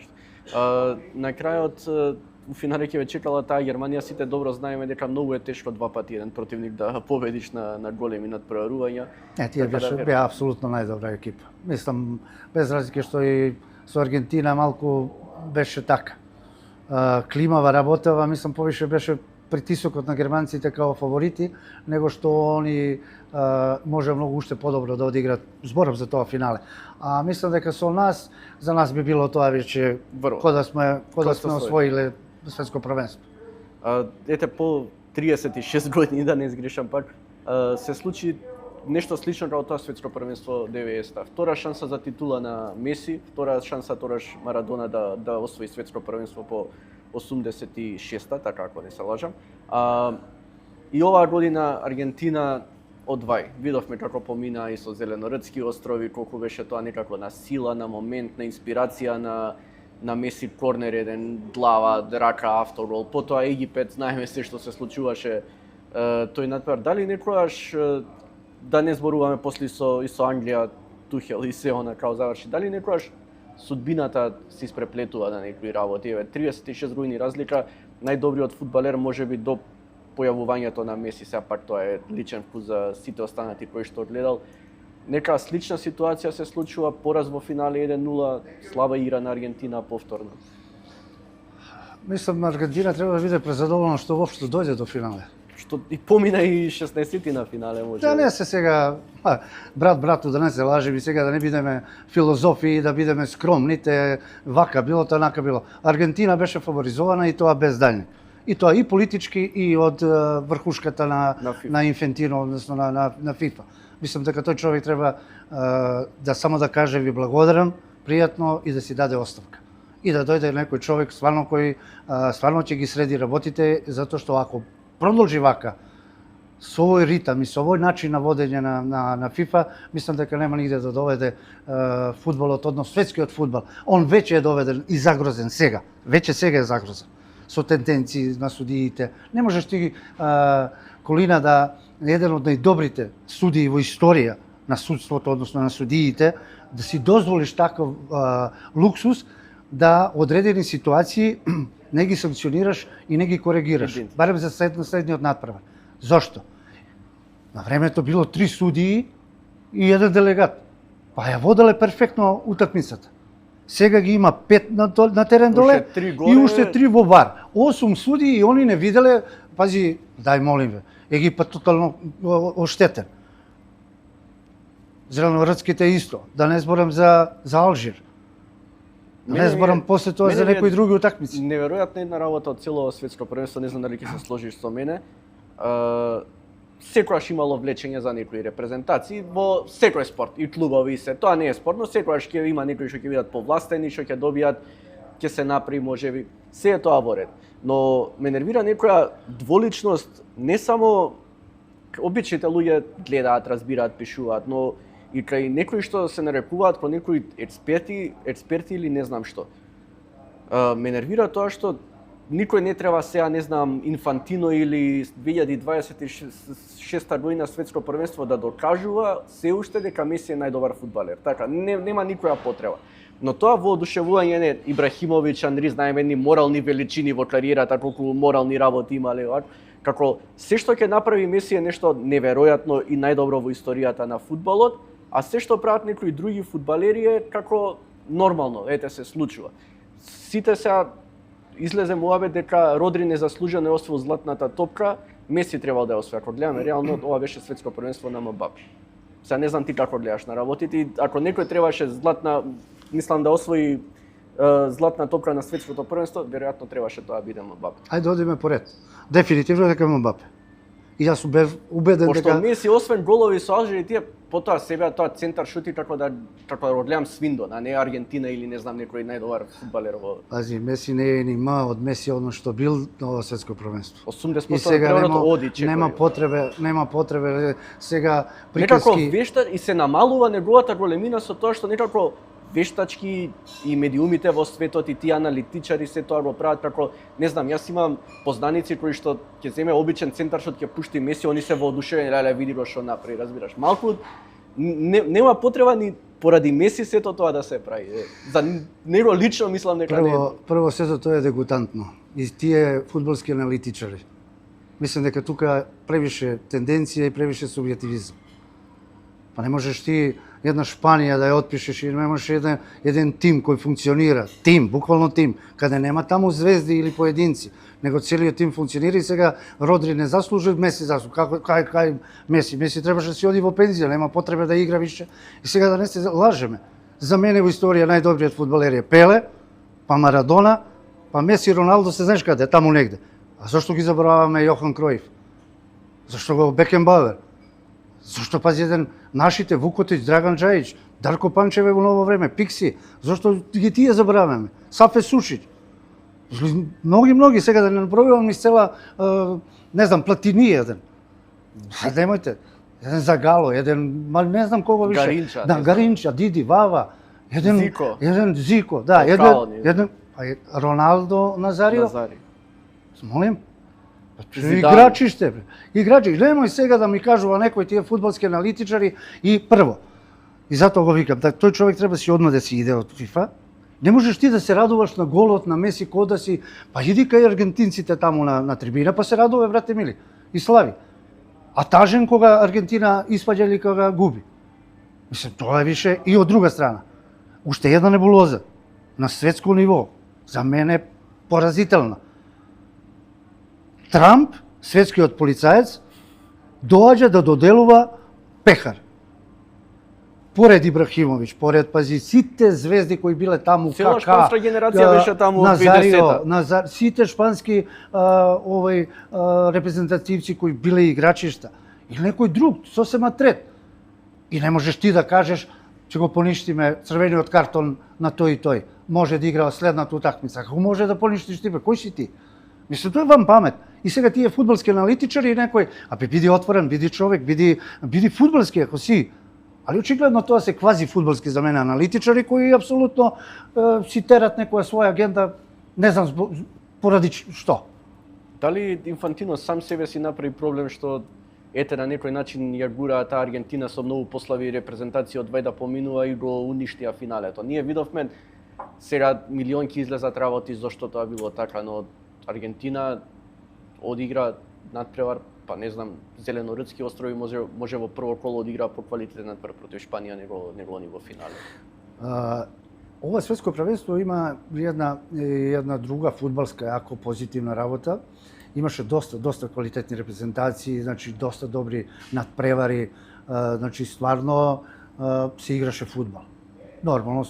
На крајот у финале ќе ве чекала таа Германија, сите добро знаеме дека многу е тешко два пати еден противник да победиш на големи надпреварувања. Тие беа апсолутно најдобра екипа. Мислам, без разлика што и со Аргентина малку беше така. Климава работева, мислам повише беше притисокот на германците као фаворити, него што они може многу уште подобро да одиграат. Зборам за тоа финале. А мислам дека со нас, за нас би било тоа веќе кога сме освоиле светско првенство. Ете по 36 години, да не изгрешам пак, се случи нешто слично како тоа светско првенство 90-та. Втора шанса за титула на Меси, втора шанса тораш Марадона да освои светско првенство по 86-та, така ако не се лажам. И оваа година Аргентина одвај. Видовме како помина и со Зеленородски острови, колку беше тоа некако на сила, на момент, на инспирација, на Меси корнер еден, глава, рака, автогол. Потоа Египет, знаеме се што се случуваше тој надпревар. Дали некојаш, да не зборуваме после и со Англија, Тухел и се она као заврши, дали некојаш судбината се испреплетува на некои работи? Еве 36 години разлика, најдобриот фудбалер можеби до појавувањето на Меси, сега пак тоа е личен вкус за сите останати кои што гледал. Нека слична ситуација се случува, пораз во финале 1-0, слаба игра на Аргентина повторно. Мислам, Аргентина треба да биде презадоволна што воопшто дојде до финале. Што и помина и 16-ти на финале може. Да не се сега брату да не се лажи, сега да не бидеме филозофи и да бидеме скромните, вака било, танака било. Аргентина беше фаворизована и тоа без даљни. И тоа и политички и од врхушката на Инфантино, односно на ФИФА. Мислам дека тој човек треба да само да каже ви благодарам, пријатно и да си даде оставка. И да дојде некој човек стварно кој стварно ќе ги среди работите, затоа што ако продолжи вака со овој ритам и со овој начин на водење на ФИФА, мислам дека нема нигде да доведе фудбалот, односно светскиот фудбал. Он веќе е доведен и загрозен сега. Веќе сега е загрозен со тенденции на судиите. Не можеш ти Колина да еден од најдобрите судии во историја на судството, односно на судиите, да си дозволиш таков луксус да одредени ситуации не ги санкционираш и не ги коригираш, барем за следниот надпревар. Зошто? На времето било 3 судии и еден делегат. Па ја воделе перфектно утакмицата. Сега ги има 5 на терен доле и уште 3 во вар. 8 судии и они не виделе, пази, дај молим ве, Египет тотално оштетен. Зеленородските исто, да не зборам за Алжир. Не зборам после тоа за некои други утакмици. Неверојатна една работа од цело светско првенство, не знам дали ќе се сложиш со мене. Секојаш имало влечење за некои репрезентации во секој спорт и клубови и се. Тоа не е спортно, секојаш ќе има некои што ќе бидат повластени, што ќе добијат, ќе се направи можеби. Се е тоа во ред. Но ме нервира некоја дволичност, не само обичните луѓе гледаат, разбираат, пишуваат, но и кај некои што се нарекуваат по некои експерти или не знам што. Ме нервира тоа што никој не треба сега, не знам, Инфантино или 2026 година светско првенство да докажува се уште дека Меси е најдобар фудбалер. Така, нема никоја потреба. Но тоа воодушевување не Ибрахимовиќ, Анри, знаеме едни морални величини во кариерата, колку морални работи имале, како се што ќе направи Меси е нешто неверојатно и најдобро во историјата на фудбалот, а се што прават некои други фудбалери е како нормално, ете се случува. Сите сега излезе муабет дека Родри незаслужено е освоил златната топка, Меси требал да ја освои. Ако гледаме реално, ова беше светско првенство на Мбапе. Сега не знам ти како гледаш на работите, ако некој требаше мислам да освои златна топка на светското првенство, веројатно требаше тоа да биде Мбапе. Ајде одиме поред. Дефинитивно дека Мбапе. И јас бев убеден Пошто дека Меси освен голови со Алжир и тие потоа себе тоа центар шути како да одлеам Свиндон, а не Аргентина или не знам некој најдобар фудбалер во. Пази, Меси не е ни ма од Меси одно што бил на ова светско првенство. 80% И сега преводот оди чекај. нема потребе сега Некако приказки. вешта и се намалува неговата големина со тоа што некако вештачки и медиумите во светот и тие аналитичари се тоа го прават како, не знам, јас имам познаници кои што ќе земе обичен центар што ќе пушти Меси, они се воодушевени, леле види го што направи, разбираш. Малку нема потреба ни поради Меси сето тоа да се прави. За него лично мислам дека не. Прво сето тоа е дегутантно. И тие фудбалски аналитичари. Мислам дека тука превише тенденција и превише субјективизам. Па не можеш ти една Шпанија да ја отпишеш и не можеш еден тим кој функционира, тим, буквално тим, каде нема таму звезди или поединци, него целиот тим функционира и сега Родри не заслужи, Меси заслужи. Кај Меси? Меси требаше да си оди во пензија, нема потребе да игра више. И сега да не се лажеме. За мене во историја најдобриот фудбалер е Пеле, па Марадона, па Меси, Роналдо, се знаеш каде, таму негде. А зашто ги забораваме Јохан Кројф? Зашто го Бекенбауер? Зашто пази еден нашите Вукотич, Драган Джајич, Дарко Панчеве во ново време, Пикси, зашто ги тие забораваме? Сафе Сушич. Многи сега да не направувам из цела не знам Платини еден. Немојте. Еден Загало, еден не знам кого више. Гаринча. Да, Гаринча, Диди, Вава, еден Зико, да, еден Роналдо Назарио. Молим? Играчи сте. Играчи. Немој сега да ми кажува некои тие фудбалски аналитичари и прво. И затоа го викам, тој човек треба си одма да си иде од ФИФА. Не можеш ти да се радуваш на голот на Меси кога да си, па иди кај аргентинците таму на трибина, па се радува, брате мили, и слави. А тажен кога Аргентина испаѓа или кога губи. Мислам, тоа е више и од друга страна. Уште една небулоза на светско ниво, за мене поразителна. Трамп, светскиот полицаец, доаѓа да доделува пехар. Поред Ибрахимович, поред пази сите звезди кои биле таму, Цела шпанска генерација беше таму од 2010-та. Сите шпански репрезентативци кои биле играчишта. Или некој друг, сосема трет. И не можеш ти да кажеш, че го поништиме црвениот картон на тој и тој. Може да игра следната утакмица. Како може да поништиш ти, бе? Кој си ти? Мислам, тоа е вам памет. И сега тие фудбалски аналитичари и некој, биди отворен, биди човек, биди фудбалски ако си. Али очигледно тоа се квази фудбалски за мене аналитичари кои апсолутно си терат некоја своја агенда, не знам поради што. Дали Инфантино сам себе си направи проблем што ете на некој начин ја гура таа Аргентина со многу послави репрезентации од вај да поминува и го уништија финалето. Ние видовме сега милионки излезат работи зашто тоа било така, но Аргентина одигра надпревар, па не знам, Зеленорудски острови може во прво коло одигра по квалитетен надпревар против Шпанија, него ни во финале. Ова светско првенство има една друга фудбалска јако позитивна работа. Имаше доста квалитетни репрезентации, значи доста добри надпревари, значи стварно се играше фудбал. Нормално,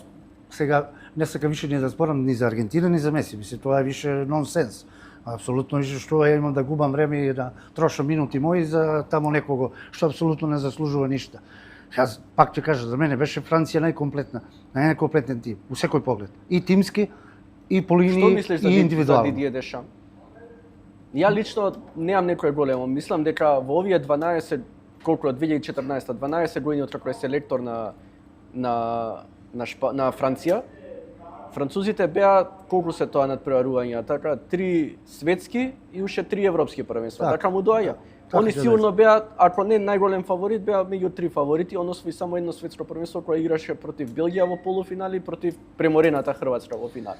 сега не сакам више ни да зборам ни за Аргентина, ни за Меси, мисли тоа е више нонсенс. Апсолутно више што ја имам да губам време и да трошам минути мои за тамо некого што апсолутно не заслужува ништа. Јас пак ќе кажа, за мене беше Франција најкомплетен тим, у секој поглед. И тимски, и по линии, и индивидуално. Што мислиш за Дидие Дешам? Ја лично немам некој големо. Мислам дека во овие 12, колку од 2014, 12 години откако е селектор на Франција, французите беа колку се тоа надпреварувања, така 3 светски и уште 3 европски првенства. Така му доаѓа. Они сигурно беа, ако не најголем фаворит, беа меѓу 3 фаворити, он освои само едно светско првенство кое играше против Белгија во полуфинали и против преморената Хрватска во финал.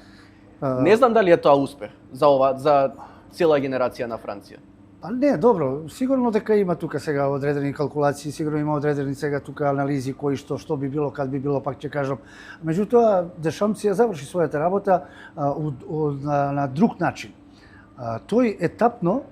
Не знам дали е тоа успех за цела генерација на Франција. Па не, добро, сигурно дека има тука сега одредени калкулации, сигурно има одредени сега тука анализи кои што би било, кад би било, пак ќе кажам. Меѓутоа, Дешам си ја заврши својата работа на друг начин. Тој етапно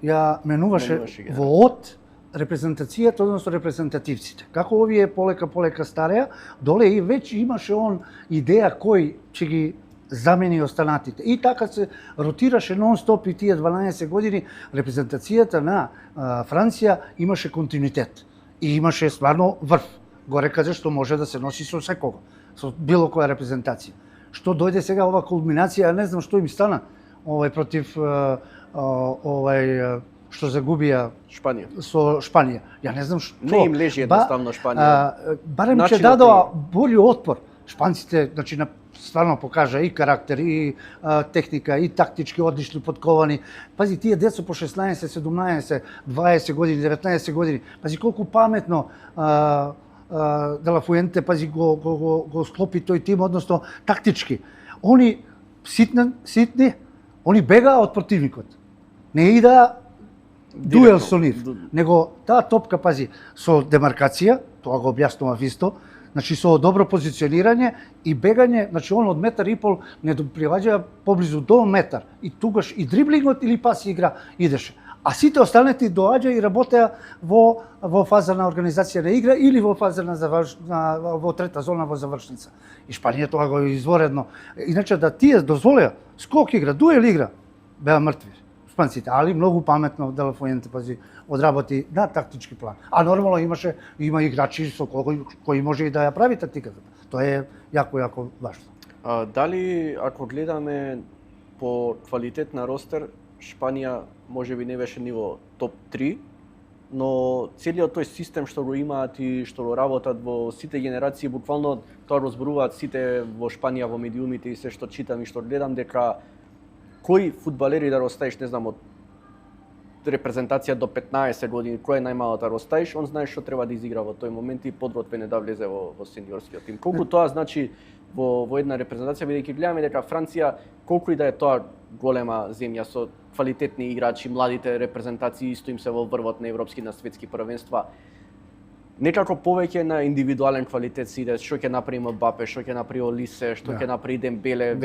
ја менуваше во од репрезентацијата, односно репрезентативците. Како овие полека стареа, доле и веќе имаше он идеја кој ќе ги замени останатите. И така се ротираше нон-стоп и тие 12 години репрезентацијата на Франција имаше континуитет и имаше стварно врв, горе каде што може да се носи со секого, со било која репрезентација. Што дојде сега ова кулминација, не знам што им стана против што загубија Шпанија. Со Шпанија. Ја не знам што. Не им лежи едноставно Шпанија. Барем че дадоа бољи отпор. Шпанците, значи, стварно покажа и карактер, и техника, и тактички одлични подковани. Пази, тие деца по 16, 17, 20 години, 19 години. Пази, колку паметно Де Ла Фуенте, пази, го склопи тој тим, односно тактички. Они ситни, они бегаа од противникот. Не идаа дуел со нив, него таа топка, пази, со демаркација, тоа го објаснував исто, значи со добро позиционирање и бегање, значи он од метар и пол не приваѓа поблизу до метар и тугаш и дриблингот или паси игра идеше. А сите останати доаѓа и работеа во фаза на организација на игра или во фаза во трета зона во завршница. И Шпанија тоа го изворедно. Иначе да тие дозволеа скок игра, дуел игра, беа мртви шпанците, али многу паметно Де Ла Фуенте, пази, одработи на тактички план. А нормално има играчи со кои може и да ја прави тактиката. Тоа е јако важно. Дали ако гледаме по квалитет на ростер, Шпанија можеби не беше ниво топ 3, но целиот тој систем што го имаат и што го работат во сите генерации, буквално тоа го зборуваат сите во Шпанија во медиумите и се што читам и што гледам, дека кои фудбалери да ростаиш, не знам, од репрезентација до 15 години, кој е најмалата да ростаиш, он знае што треба да изигра во тој момент и подготвен е да влезе во сениорскиот тим. Колку тоа значи во една репрезентација, бидејќи гледаме дека Франција, колку и да е тоа голема земја со квалитетни играчи, младите репрезентации исто им се во врвот на европски, на светски првенства, некако повеќе на индивидуален квалитет се иде, што ќе направи Мбапе, што ќе направи Олисе, што ќе направи Дембеле.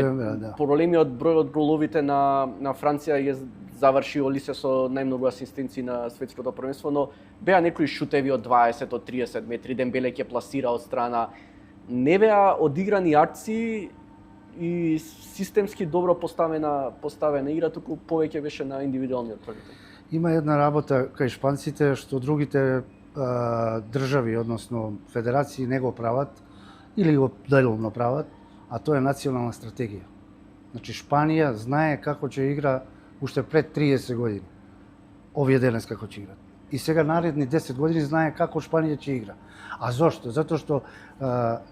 Проблемиот број од головите на Франција е заврши Олисе со најмногу асистенции на светското првенство, но беа некои шутеви од 20, од 30 метри, Дембеле ќе пласира од страна. Не беа одиграни акции и системски добро поставена игра, туку повеќе беше на индивидуалниот квалитет. Има една работа кај шпанците што другите држави, односно федерации, не го прават или го делумно прават, а тоа е национална стратегија. Значи Шпанија знае како ќе игра уште пред 30 години. Овие денес како ќе играат. И сега наредни 10 години знае како Шпанија ќе игра. А зошто? Затоа што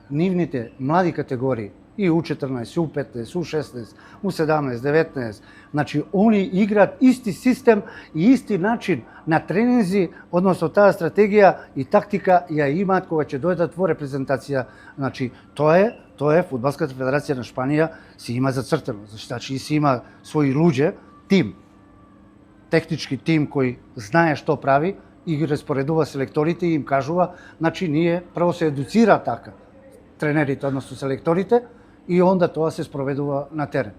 нивните млади категории и U14, U15, U16, U17, 19, значи они играат исти систем и исти начин на тренинзи, односно таа стратегија и тактика ја имаат кога ќе дојдат во репрезентација. Значи тоа е Фудбалската федерација на Шпанија си има зацртано, значи си има своји луѓе, тим, технички тим кој знае што прави и ги распоредува селекторите и им кажува, значи ние прво се едуцира така тренерите, односно селекторите, и онда тоа се спроведува на терен.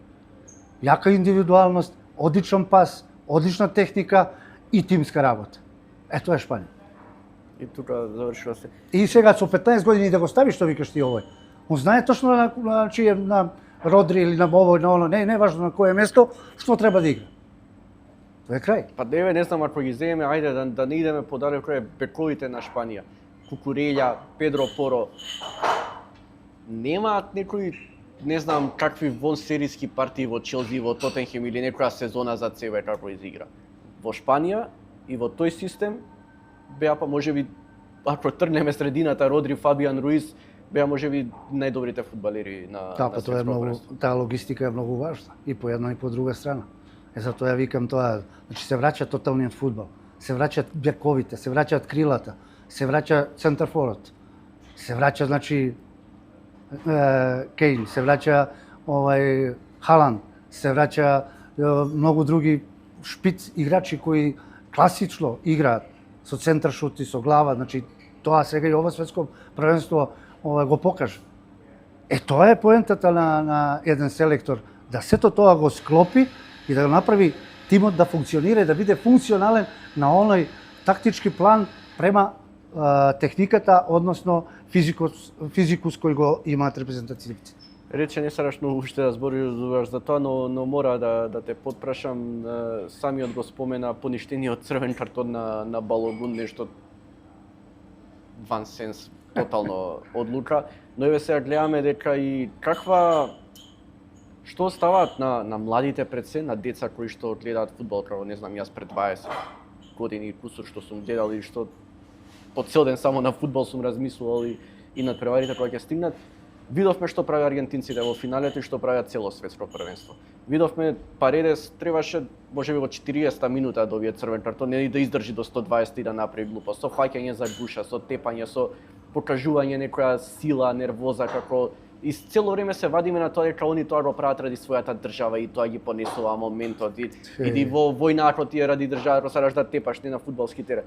Јака индивидуалност, одличен пас, одлична техника и тимска работа. Ето е Шпанија. И тука завршува се. И сега со 15 години да го ставиш, што викаш ти овој. Он знае точно на Родри или на овој, на оно, не важно на кое место, што треба да игра. Тоа е крај. Па деве, не знам, ако ги земеме, ајде да не идеме подарок кој е бековите на Шпанија. Кукурелја, Педро Поро. Немаат некои, не знам, какви вонсериски партии во Челси, во Тотенхем или некоја сезона за себе како изигра. Во Шпанија и во тој систем беа па можеби, ако тргнеме средината, Родри, Фабиан Руис, беа можеби најдобрите фудбалери на тоа е многу, таа логистика е многу важна и по една и по друга страна. Затоа ја викам тоа, значи се враќа тоталниот фудбал, се враќаат бековите, се враќаат крилата, се враќа центарфорот, се враќа, значи, Кейн, се враќа Халанд, се враќа многу други шпиц играчи кои класично играат со центар шут и со глава, значи тоа сега и ова светско првенство го покажа. Тоа е поентата на еден селектор, да сето тоа го склопи и да го направи тимот да функционира и да биде функционален на оној тактички план према техниката, односно физикус кој го имаат репрезентативци. Рече не сакаш многу уште да зборуваш за тоа, но мора да те потпрашам. Самиот го спомена поништениот црвен картон на Балогун, нешто ван сенс, тотално одлука. Но еве сега гледаме дека и што ставаат на младите пред се, на деца кои што гледаат фудбал, како не знам јас пред 20 години и кусур што сум гледал и што по цел ден само на фудбал сум размислувал и над преварите кои ќе стигнат. Видовме што прави аргентинците во финалето и што прават цело светско првенство. Видовме Паредес требаше можеби во 40-та минута да добие црвен картон, не да издржи до 120 и да направи глупост, со фаќање за гуша, со тепање, со покажување некоја сила, нервоза, како и цело време се вадиме на тоа дека они тоа го прават ради својата држава и тоа ги понесува моментот и во војна ако ти е ради држава, сакаш да тепаш не на фудбалски терен.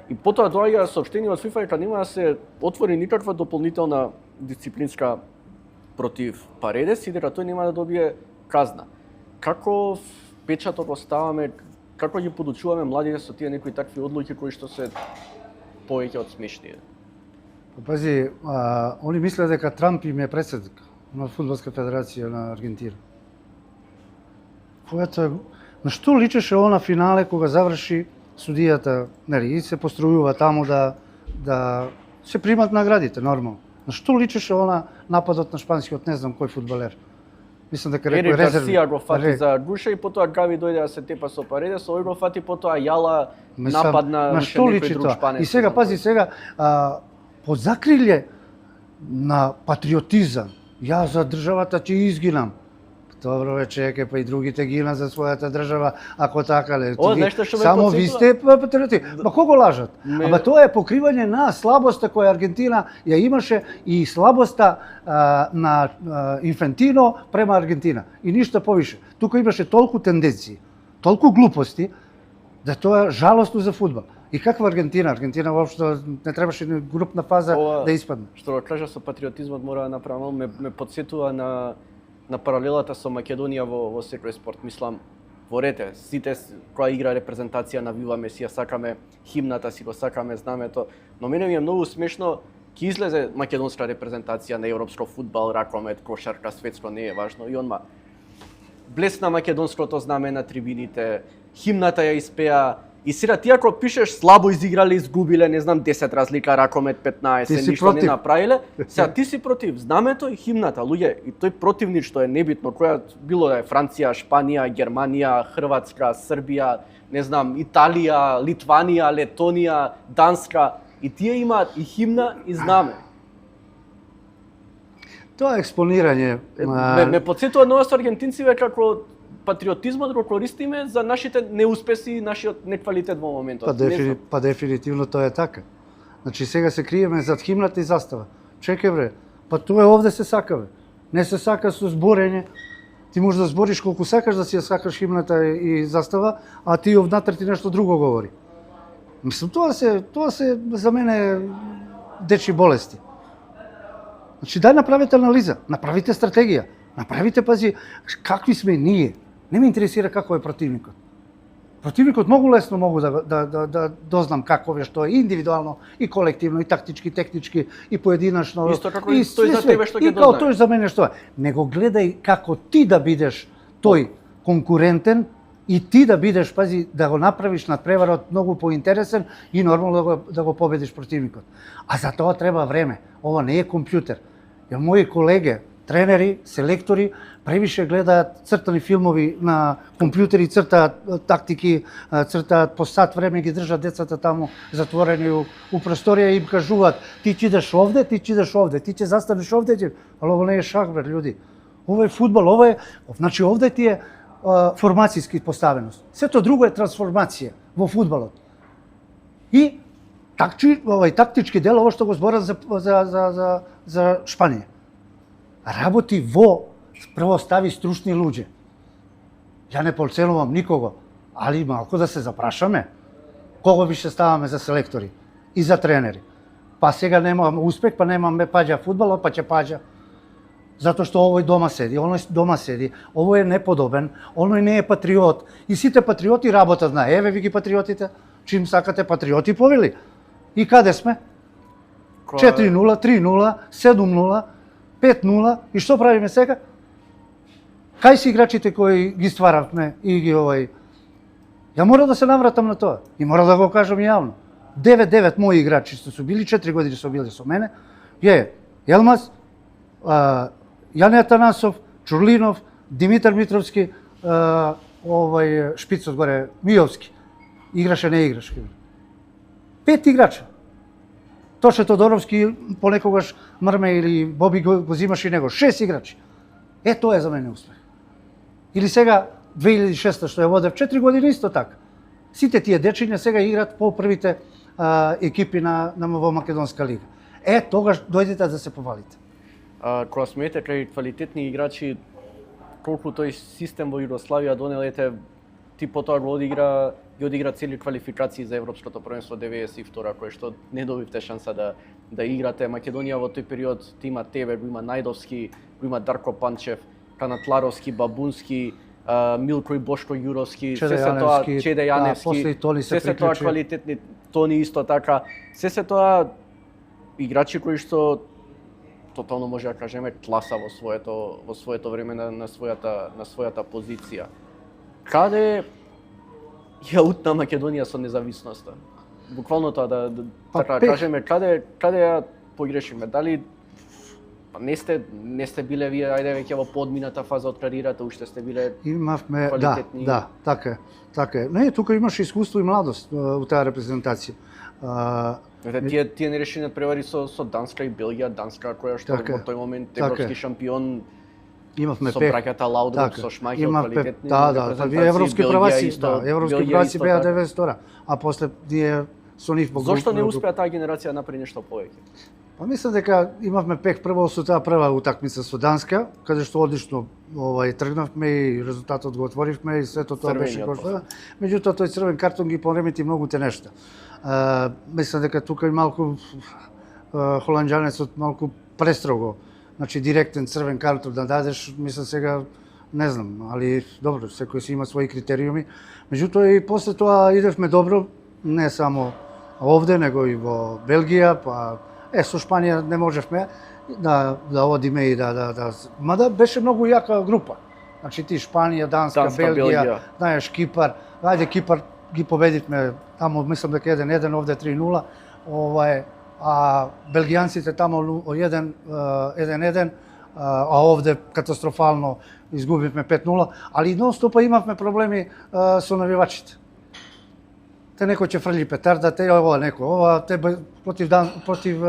И потоа доаѓа соопштение од ФИФА дека нема да се отвори никаква дополнителна дисциплинска против Паредес и дека тој нема да добие казна. Како печатот оставаме, како ги подучуваме младите со тие некои такви одлуки кои што се повеќе од смешни? Пази, они мислат дека Трамп им е претседник на Фудбалска федерација на Аргентина. На што личеше она финале кога заврши судијата, нели, и се постројува таму да се примат наградите нормално. На што личеше она нападот на шпанскиот не знам кој фудбалер? Мислам дека рекој резерви. Гарсија го фати за гуша и потоа Гави дојде да се тепа со Паредес, овој го фати потоа Јала напад на што личи тоа? И сега пази под закрилје на патриотизам. Јас за државата ќе изгинам. Добро вече, па и другите гина за својата држава, ако така ле. Само ви сте патриоти. Ма кого лажат? Ама тоа е покривање на слабоста која Аргентина ја имаше и слабоста на Инфантино према Аргентина. И ништо повише. Тука имаше толку тенденции, толку глупости, да тоа е жалосно за фудбал. И каква Аргентина? Аргентина воопшто не требаше ни групна фаза да испадне. Што го кажа со патриотизмот мора да направам, ме потсетува на паралелата со Македонија во секој спорт. Мислам, во рете, сите која игра репрезентација навиваме, си ја сакаме химната, си го сакаме знамето, но мене ми е многу смешно, ќе излезе македонска репрезентација на европско фудбал, ракомет, кошарка, светско, не е важно, и онма блесна македонското знаме на трибините, химната ја испеа. И сега ти ако пишеш слабо изиграле, изгубиле, не знам 10 разлика, ракомет 15, ништо не направиле, сега ти си против знамето и химната, луѓе, и тој противничто е небитно, која било да е Франција, Шпанија, Германија, Хрватска, Србија, не знам, Италија, Литванија, Летонија, Данска, и тие имаат и химна и знаме. Тоа е експонирање. Ме потсетува на аргентинциве како патриотизмот го користиме за нашите неуспеси и нашиот неквалитет во моментот. Па дефинитивно тоа е така. Значи сега се криеме зад химната и застава. Чекај бре, па тоа е овде се сакаве. Не се сака со зборење. Ти можеш да збориш колку сакаш да си ја сакаш химната и застава, а ти овнатре ти нешто друго говори. Мислам, тоа се за мене дечи болести. Значи дај направите анализа, направите стратегија, направите, пази, какви сме ние. Не ме интересира како е противникот. Противникот многу лесно могу да дознам каков е, што е индивидуално и колективно, и тактички, технички, и поединачно. Исто како и тој за тебе што ќе дознае. И како тој за мене што е. Него гледај како ти да бидеш тој конкурентен и ти да бидеш, пази, да го направиш надпреварот многу поинтересен и нормално да го победиш противникот. А за тоа треба време. Ова не е компјутер. Ја мои колеги, тренери, селектори, превише гледаат цртани филмови на компјутери, цртаат тактики, цртаат по сат време, ги држат децата таму затворени у просторија и им кажуваат ти ќе идеш овде, ти ќе идеш овде, ти ќе застанеш овде, ало ово не е шах, бре, луѓе. Ова е фудбал, ова е, значи овде ти е формацијски поставеност. Сето друго е трансформација во фудбалот. И тактички дел, ово што го зборат за Шпанија. Работи прво стави стручни луѓе. Ја не полценувам никого, али малку да се запрашаме. Кого више ставаме за селектори и за тренери? Па сега немаме успех, па немаме паѓа фудбалот, па ќе паѓа. Затоа што овој дома седи, оној дома седи, овој е неподобен, оној не е патриот. И сите патриоти работат на еве ви ги патриотите, чим сакате патриоти повели. И каде сме? 4-0, 3-0, 7-0. 5-0 и што правиме сега? Кај си играчите кои ги стваравме и ги Ја мора да се навратам на тоа и мора да го кажам јавно. 9 мои играчи што су били, 4 години су били со мене. Елмаз, Јане Атанасов, Чурлинов, Димитар Митровски, шпицот горе, Мијовски. Играше, не играше. 5 играча. Тоше Тодоровски понекогаш мрме или Боби го зимаше и него. 6 играчи. Тоа е за мене успех. Или сега 2006 што ја водев 4 години исто така. Сите тие дечиња сега играат по првите екипи во Македонска лига. Тогаш дојдете да се повалите. Кога смеете кај квалитетни играчи, колку тој систем во Југославија донелете, ти потоа ги одигра цели квалификации за Европското првенство 92 кој што не добивте шанса да играте. Македонија во тој период ти има тебе, го има Најдовски, го има Дарко Панчев, Канатларовски, Бабунски, Милко и Бошко Јуровски, Чеде Јаневски, се тоа квалитетни, Тони исто така, се тоа играчи кои што тотално може да кажеме класа во своето време на својата позиција. Каде ја утна Македонија со независноста? Буквално тоа да кажеме, каде ја погрешиме? Дали не сте биле вие, ајде веќе во подмината фаза од кариерата, уште сте биле квалитетни? Да, така е. Не, тука имаш искуство и младост у таа репрезентација. Тие нерешени превари со Данска и Белгија, Данска која што во тој момент европски шампион, со браќата Лаудруп, со Шмахел, квалитетни репрезентации. Вие европски праваци, европски праваци беа 92-а, а после ние со нив во Зошто не успеа таа генерација да направи нешто повеќе? Па мислам дека имавме пех прво со таа прва утакмица со Данска, каде што одлично тргнавме и резултатот го отворивме и сето тоа беше кој. Меѓутоа тој црвен картон ги поремети многуте нешта. Мислам дека тука и малку холанџанецот малку престрого, значи директен црвен картон да дадеш, мислам сега не знам, али добро, секој си има своји критериуми. Меѓутоа и после тоа идевме добро, не само овде, него и во Белгија, па со Шпанија не можевме да одиме и мада беше многу јака група. Значи ти Шпанија, Данска, Белгија, знаеш Кипар, ајде Кипар ги победивме, таму мислам дека 1-1, овде 3-0, а белгијанците таму 1-1, а овде катастрофално изгубивме 5-0, али нон-стопа имавме проблеми со навивачите. Те некој ќе фрли петарда, те против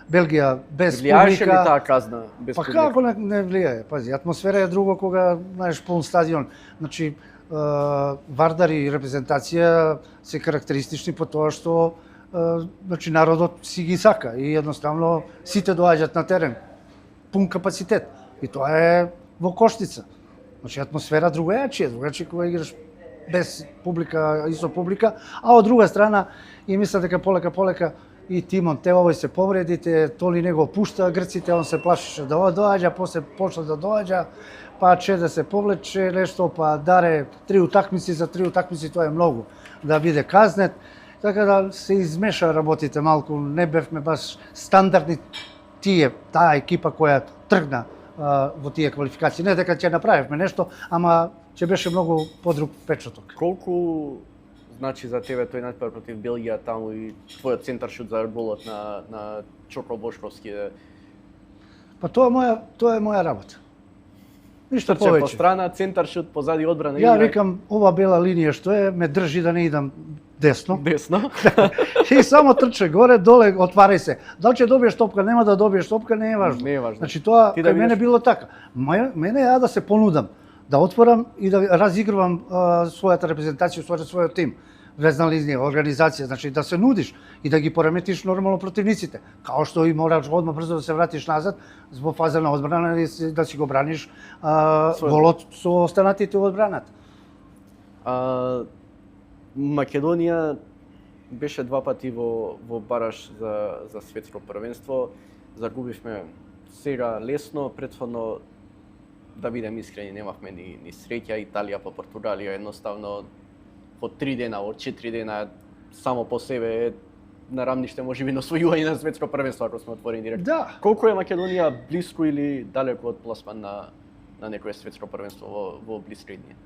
Белгија без публика. Влијаеше ли таа казна без публика? Па како не влијае? Пази, атмосфера е друго кога знаеш полн стадион. Значи Вардар и репрезентација се карактеристични по тоа што значи народот си ги сака и едноставно сите доаѓаат на терен. Пун капацитет. И тоа е во Коштица. Значи атмосфера другачи кога играш без публика и со публика, а од друга страна и мислам дека полека и Тимон Теловој се повреди, Толи не го пушта грците, он се плашеше да доаѓа, после почна да доаѓа, па Чеде се повлече нешто, па Даре 3 утакмици, за 3 утакмици тоа е многу да биде казнет, така да се измеша работите малку, не бевме баш стандардни таа екипа која тргна во тие квалификации. Не дека ќе направивме нешто, ама ќе беше многу подруг печаток. Колку значи за тебе тој натпревар против Белгија таму и твојот центаршут за голот на Чоко Бошковски? Па тоа е моја работа. Ништо повеќе. По страна, центаршут, позади одбрана. Ја викам, ова бела линија што е, ме држи да не идам десно. Десно. И само трче горе, доле, отварај се. Дали ќе добиеш топка, нема да добиеш топка, не е важно. Не е важно. Значи тоа кај мене било така. Мене ја да се понудам, да отворам и да разигрувам својата репрезентација, својот тим. Везна линија, организација, значи да се нудиш и да ги пореметиш нормално противниците. Као што и мораш одма брзо да се вратиш назад во фаза на одбрана и да си го браниш голот со останатите од одбраната. Македонија беше 2 пати во бараш за светско првенство. Загубивме сега лесно, претходно да бидем искрени, немавме ни среќа. Италија по Португалија едноставно од 3 дена, од 4 дена само по себе на рамниште можеби на освојување на светско првенство, ако сме отворени директно. Да. Колку е Македонија блиску или далеку од пласман на некое светско првенство во блиска иднина?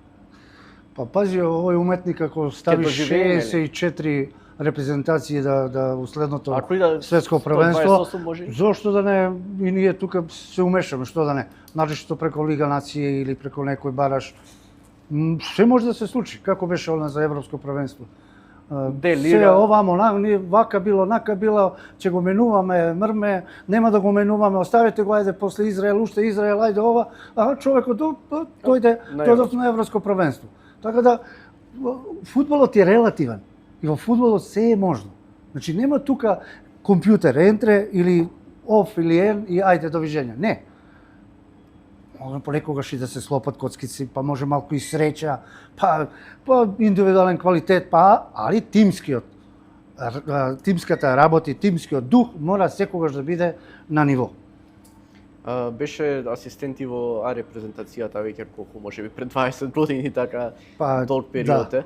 Па пази, овој уметник ако стави Ќе доживее, 64 репрезентации да во следното Ако и да светско првенство, 128 може? зошто да не и ние тука се умешаме, што да не? Начисто преко Лига нации или преко некој бараш. Се може да се случи, како беше она за европско првенство. Се овамо, ние вака било, нака било, ќе го менуваме, мрме, нема да го менуваме, оставете го, ајде после Израел, уште Израел, ајде ова, а човекот дојде на европско првенство. Така да, фудбалот е релативен и во фудбалот се е можно. Значи, нема тука компјутер, ентре или оф или ен и ајде, довижење. Не. Може понекогаш и да се слопат коцкици, па може малку и среќа, па индивидуален квалитет, али тимската работа и тимскиот дух мора секогаш да биде на ниво. Беше асистенти во А репрезентацијата веќе колку можеби пред 20 години, така долг период е.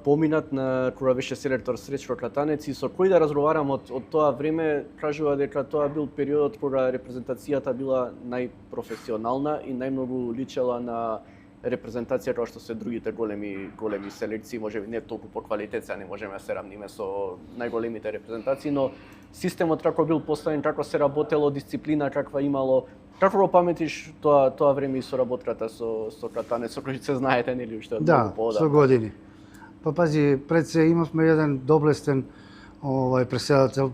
Поминат на кога беше селектор Среќко Катанец и со кој да разговарам од тоа време, кажува дека тоа бил периодот кога репрезентацијата била најпрофесионална и најмногу личела на репрезентација како што се другите големи селекции, можеби не толку по квалитет, сега не можеме да се рамниме со најголемите репрезентации, но системот како бил поставен, како се работело, дисциплина каква имало. Како го паметиш тоа време и соработката со Катанец, со кој се знаете нели уште од многу поодамна? Да, со години. Па пази, пред се имавме еден доблестен преседател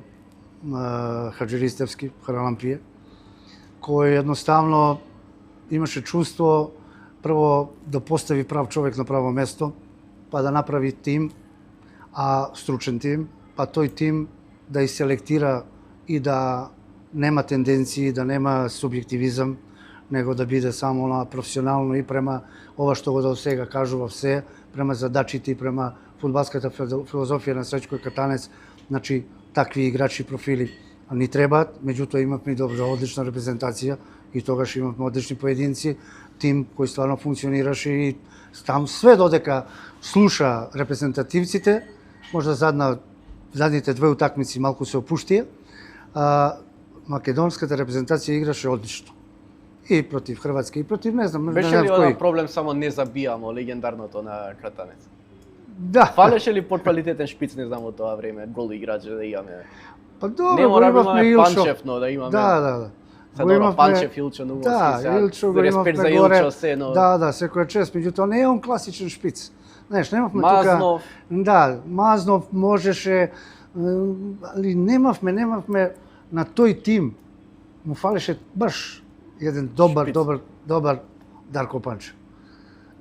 Хаџиристевски, Харалампие, кој едноставно имаше чувство прво да постави прав човек на право место, па да направи тим, стручен тим, па тој тим да и селектира и да нема тенденции, да нема субјективизам, него да биде само професионално и према ова што го до сега кажува все, према задачите и према фудбалската филозофија на Среќко Катанец, значи такви играчи профили ни требаат, меѓутоа имавме и добра, одлична репрезентација и тогаш имавме одлични поединци, тим кој стварно функционираше и там све додека слуша репрезентативците, можда задните две утакмици малку се опуштија, македонската репрезентација играше одлично. И против Хрватска, и против не знам. Беше ли ода проблем само не забијамо легендарното на Катанец? Да. Фалеше ли поквалитетен шпиц, не знам, од тоа време, гол играч да имаме? Па добро, не мора да имавме имаме Илчо. Панчев, но да имаме. Да. Сега Панчев, Илчо, многу Илчо го респект за имавме Илчо се, но Да, секоја чест, меѓутоа не е он класичен шпиц. Знаеш, немавме Мазнов. тука. Да, Мазнов можеше, али немавме на тој тим. Му фалеше баш еден добар Дарко Панчев.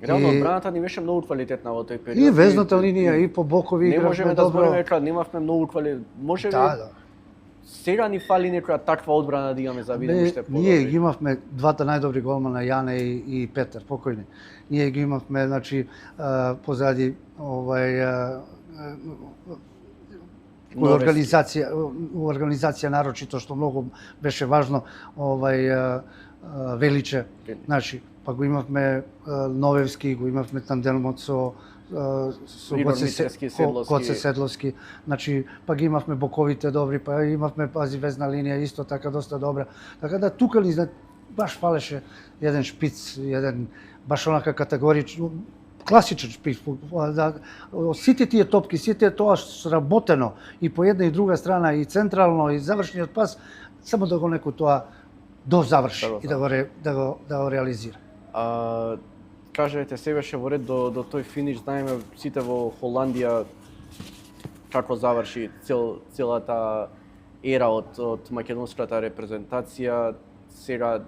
Реално одбраната ни беше многу квалитетна во тој период. И везната линија, и по бокови не игравме можеме да добро. збориме дека немавме многу квалитет. Можеби Да. сега ни фали некоја таква одбрана да имаме за видење уште подобри. Ние ги имавме двата најдобри голмана, Јане и Петар, покојни. Ние ги имавме, значи, позади организација нарочито што многу беше важно, Величе, значи, па го имавме Новевски, го имавме тандемот со Гоце Седловски, значи, па ги имавме боковите добри, па имавме везна линија исто така доста добра. Така да тука ли баш фалеше еден шпиц, еден баш онака категорично класичен шпиц. Сите тие топки, сите тоа сработено и по една и друга страна, и централно, и завршниот пас, само да го некој тоа дозаврши и да го реализира. Кажете, се беше во ред до тој финиш, знаеме сите во Холандија како заврши целата ера од македонската репрезентација. Сега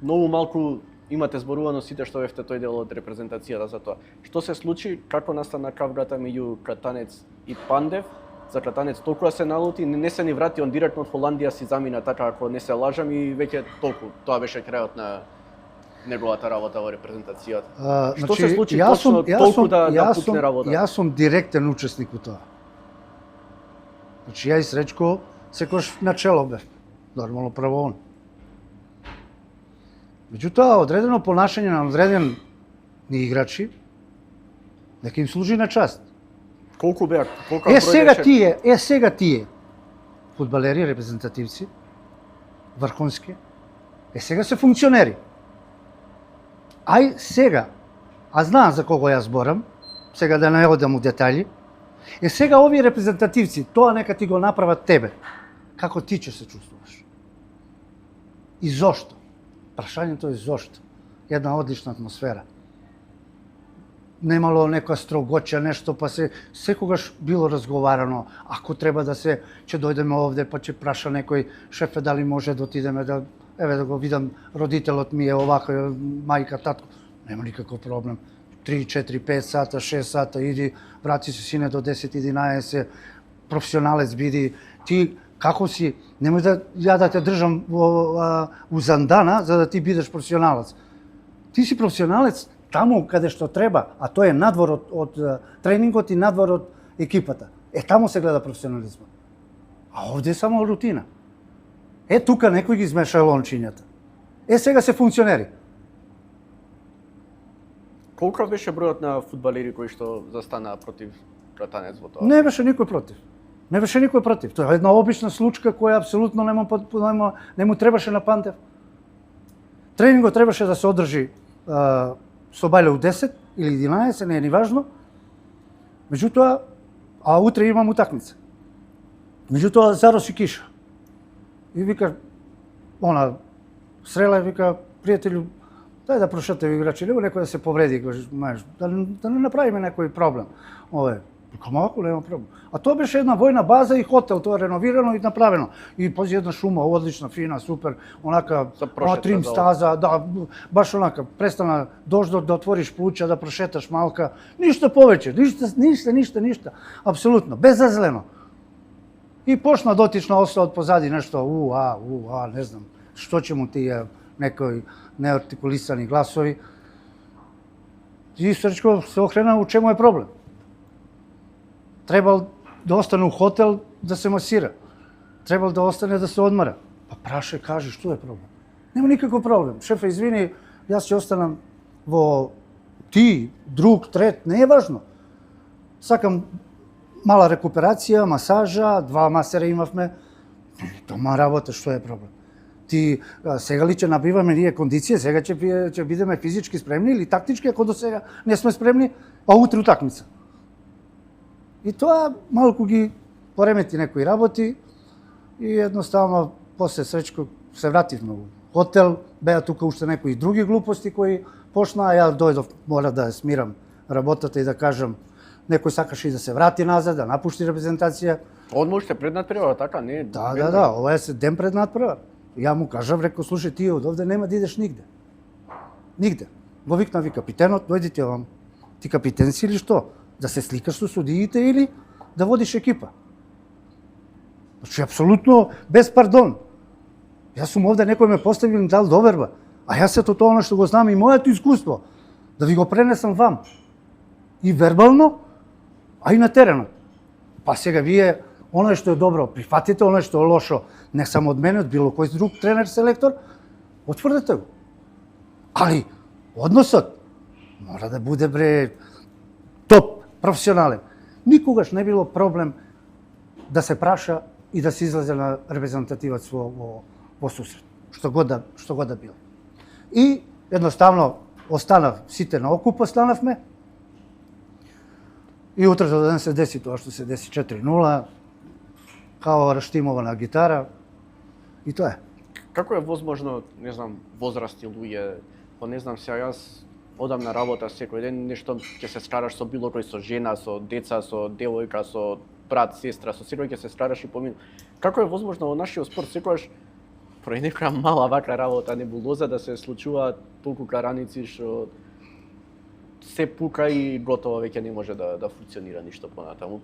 многу малку имате зборувано сите што бевте тој дел од репрезентацијата за тоа. Што се случи, како настана кавгата меѓу Катанец и Пандев? За Катанец толку се налути, не се ни врати, он директно од Холандија си замина, така ако не се лажам, и веќе толку. Тоа беше крајот на неговата работа во репрезентацијата. Што се случи точно толку да пукне работа? Јас сум директен учесник во тоа. Значи, ја и Среќко секојаш начело бев. Нормално прво он. Меѓутоа, одредено понашање на одредени играчи, нека им служи на част. Колку беа? Сега тие фудбалери, репрезентативци, врхунски, сега се функционери. Ај сега, а знаам за кого јас зборам, сега да не одам у детали, сега овие репрезентативци, тоа нека ти го направат тебе. Како ти ќе се чувствуваш? И зошто? Прашањето е зошто. Една одлична атмосфера. Немало нека строгоча нешто, па секогаш било разговарано. Ако треба да ќе дојдеме овде, па ќе праша некој шефе дали може да отидеме да го видам родителот ми е овака, мајка, татко. Нема никаков проблем. 3, 4, 5 сата, 6 сата, иди, врати се сине до 10-11, професионалец биди. Ти како си, немој да ја да те држам у зандана за да ти бидеш професионалец. Ти си професионалец таму каде што треба, а тоа е надвор од тренингот и надвор од екипата. Таму се гледа професионализмот. А овде е само рутина. Тука некој ги измеша лончињата. Сега се функционери. Колку беше бројот на фудбалери кои што застанаа против Катанец во тоа? Не беше никој против. Не беше никој против. Тоа е една обична случка која апсолутно не му требаше на Пантев. Тренингот требаше да се одржи со бајле у 10 или 11, не е ни важно. Меѓутоа, а утре имам утакмица. Меѓутоа, зароси киша. И вика, срела и вика, пријателju, дај да прошетаме играчи, нема некој да се повреди, да не направиме некој проблем. Вика, малку нема проблем. А тоа беше една војна база и хотел, тоа реновирано и направено. И пози една шума, одлична, фина, супер, онака, трим стаза, да, баш онака, престана дождот да отвориш плуќа, да прошеташ малка, ништо повеќе, ништо, апсолутно, безазлено. И почна дотична оса од позади нешто, не знам, што ќе му тие некои неартикулисани гласови. И Срчко се охрена у чему е проблем. Требал да остане у хотел да се масира. Требал да остане да се одмара. Па праше, кажи, што е проблем? Нема никаков проблем. Шефе, извини, јас ќе останам во ти, друг, трет, не е важно. Сакам мала рекуперација, масажа, 2 масера имавме. Тома работа, што е проблем? Ти сега ли ќе набиваме ние кондиција, сега ќе бидеме физички спремни или тактички, ако до сега не сме спремни, а утре утакмица. И тоа малку ги поремети некои работи и едноставно после Сречко се вративме во хотел, беа тука уште некои други глупости кои почнаа, ја дојдов, мора да смирам работата и да кажам, некој сакаше и да се врати назад, да напушти репрезентација. Одма уште пред надпревара, така не? Да, ова е ден пред надпревара. Ја му кажав, рекол, слушај, ти од овде нема да идеш нигде. Нигде. Го викна ви капитенот, дојдите вам. Ти капитен си или што? Да се сликаш со судиите или да водиш екипа? Значи, апсолутно без пардон. Јас сум овде, некој ме поставил и ми дал доверба. А јас ето тоа што го знам и моето искуство, да ви го пренесам вам. И вербално, а и на теренот. Па сега вие, оној што е добро, прифатите, оној што е лошо, не само од мене, од било кој друг тренер, селектор, отврдете го. Али, односот мора да буде, топ, професионален. Никогаш не било проблем да се праша и да се излезе на репрезентативот во сусрет, што го да било. И едноставно останав, сите на окуп останавме, и утрето ден се деси тоа што се деси 4-0, као Раштимова на гитара, и тоа е. Како е возможно, не знам, возрасти луѓе, не знам, сега јас одам на работа секој ден, нешто ќе се скараш со било кој, со жена, со деца, со девојка, со брат, сестра, со секој ќе се скараш и помину. Како е возможно во нашиот спорт секогаш поради некоја мала ваква работа, небулоза, да се случуваат толку караници што се пука и готово веќе не може да функционира ништо понатаму.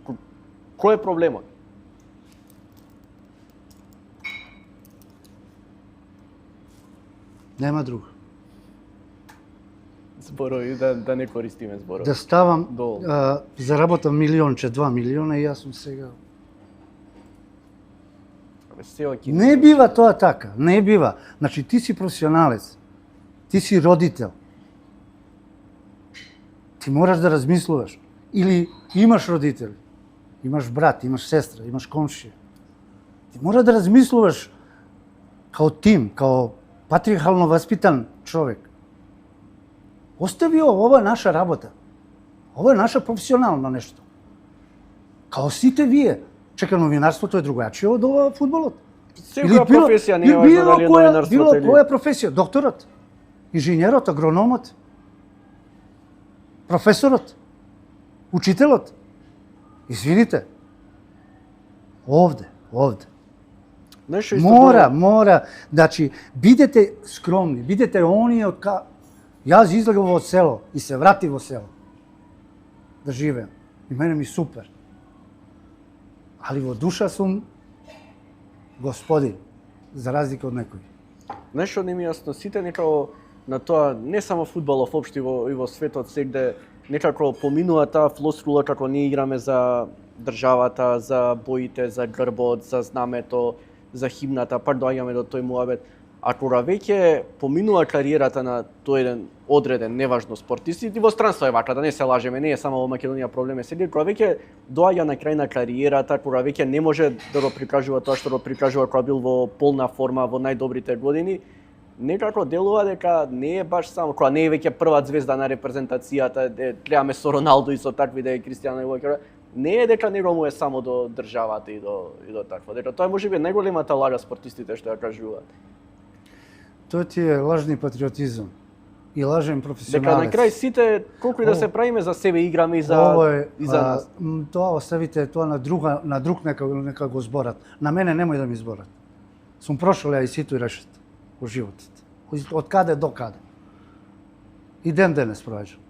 Кој е проблемот? Нема друго. Зборови, да не користиме зборови. Да ставам, заработам 1,2 милиона и јас сум сега. Не бива тоа така, не бива. Значи ти си професионалец, ти си родител. Ти мораш да размислуваш. Или имаш родители, имаш брат, имаш сестра, имаш комшија. Ти мора да размислуваш као тим, као патриархално васпитан човек. Остави ова е наша работа. Ова е наша професионално нешто. Као сите вие. Чека, новинарството е другачие од ова фудбалот. Секоја професија, не е важно дали е новинарството или... Било која професија, докторот, инженерот, агрономот, професорот, учителот. Извините. Овде. Мора, значи, бидете скромни, бидете оние од Јас излегав во село и се вратив во село да живеам. И мене ми супер. Али во душа сум господин, за разлика од некој. Нешто не ми е јасно, сите некако на тоа, не само фудбалов општо и во светот сегде, некако поминува таа флоскула како ние играме за државата, за боите, за грбот, за знамето, за химната, пак доаѓаме до тој муабет. А кога веќе поминува кариерата на тој еден одреден, неважно спортист, и во странство е вака, да не се лажеме, не е само во Македонија проблем е седи, кога веќе доаѓа на крај на кариерата, кога веќе не може да го прикажува тоа што го прикажува кога бил во полна форма во најдобрите години, некако делува дека не е баш само, кога не е веќе прва звезда на репрезентацијата, гледаме со Роналдо и со такви да е Кристијано Роналдо, не е дека него му е само до државата и до такво, дека тоа можеби најголемата лага спортистите што ја кажуваат. Тоа ти е лажни патриотизам и лажен професионалец. Дека на крај сите, колку и да се правиме за себе, играме и за нас. Тоа оставите тоа на друг нека го зборат. На мене немој да ми зборат. Сум прошол ја и сито и решет во животот. Од каде до каде. И ден денес проваѓам.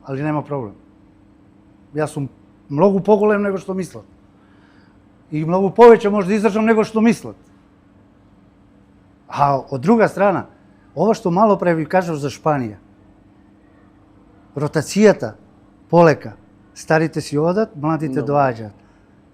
Али нема проблем. Јас сум многу поголем него што мислат. И многу повеќе може да издржам него што мислат. А од друга страна, ова што мало пре ви кажав за Шпанија, ротацијата полека, старите си одат, младите доаѓаат.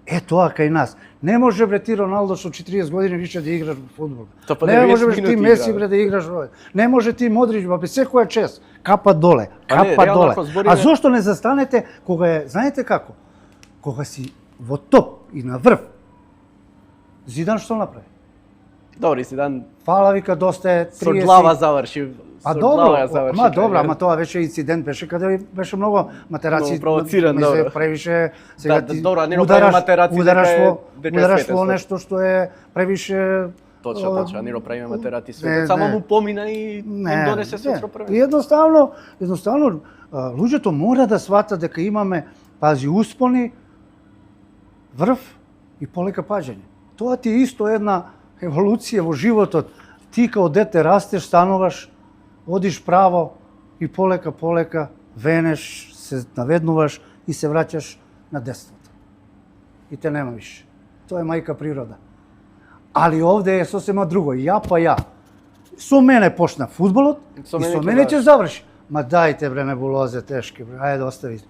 Е тоа кај нас. Не може бре ти Роналдо со 40 години више да играш во фудбал. Не може бре ти Меси бре да играш во. Не може ти Модрич, бе секоја чест. Капа доле, доле. А зошто не застанете кога е, знаете како? Кога си во топ и на врв. Зидан што направи? Добри, Зидан. Фала вика доста е 30. Со глава заврши. Добро, ама тоа беше инцидент, беше каде беше многу матераци. Много провоциран, добро. Превише сега ти удараш во нешто што е превише. Точно, не го правиме матерати свет. Само му помина и им донесе светско првенство. Едноставно луѓето мора да сватат дека имаме, пази, успони, врв и полека паѓање. Тоа ти е исто една еволуција во животот. Ти као дете растеш, стануваш, одиш право и полека венеш, се наведнуваш и се враќаш на десното. И те нема више. Тоа е мајка природа. Али овде е сосема друго. Ја па ја. Со мене почна фудбалот и со мене ќе заврши. Ма дајте бре небулозе тешки бре. Ајде остави.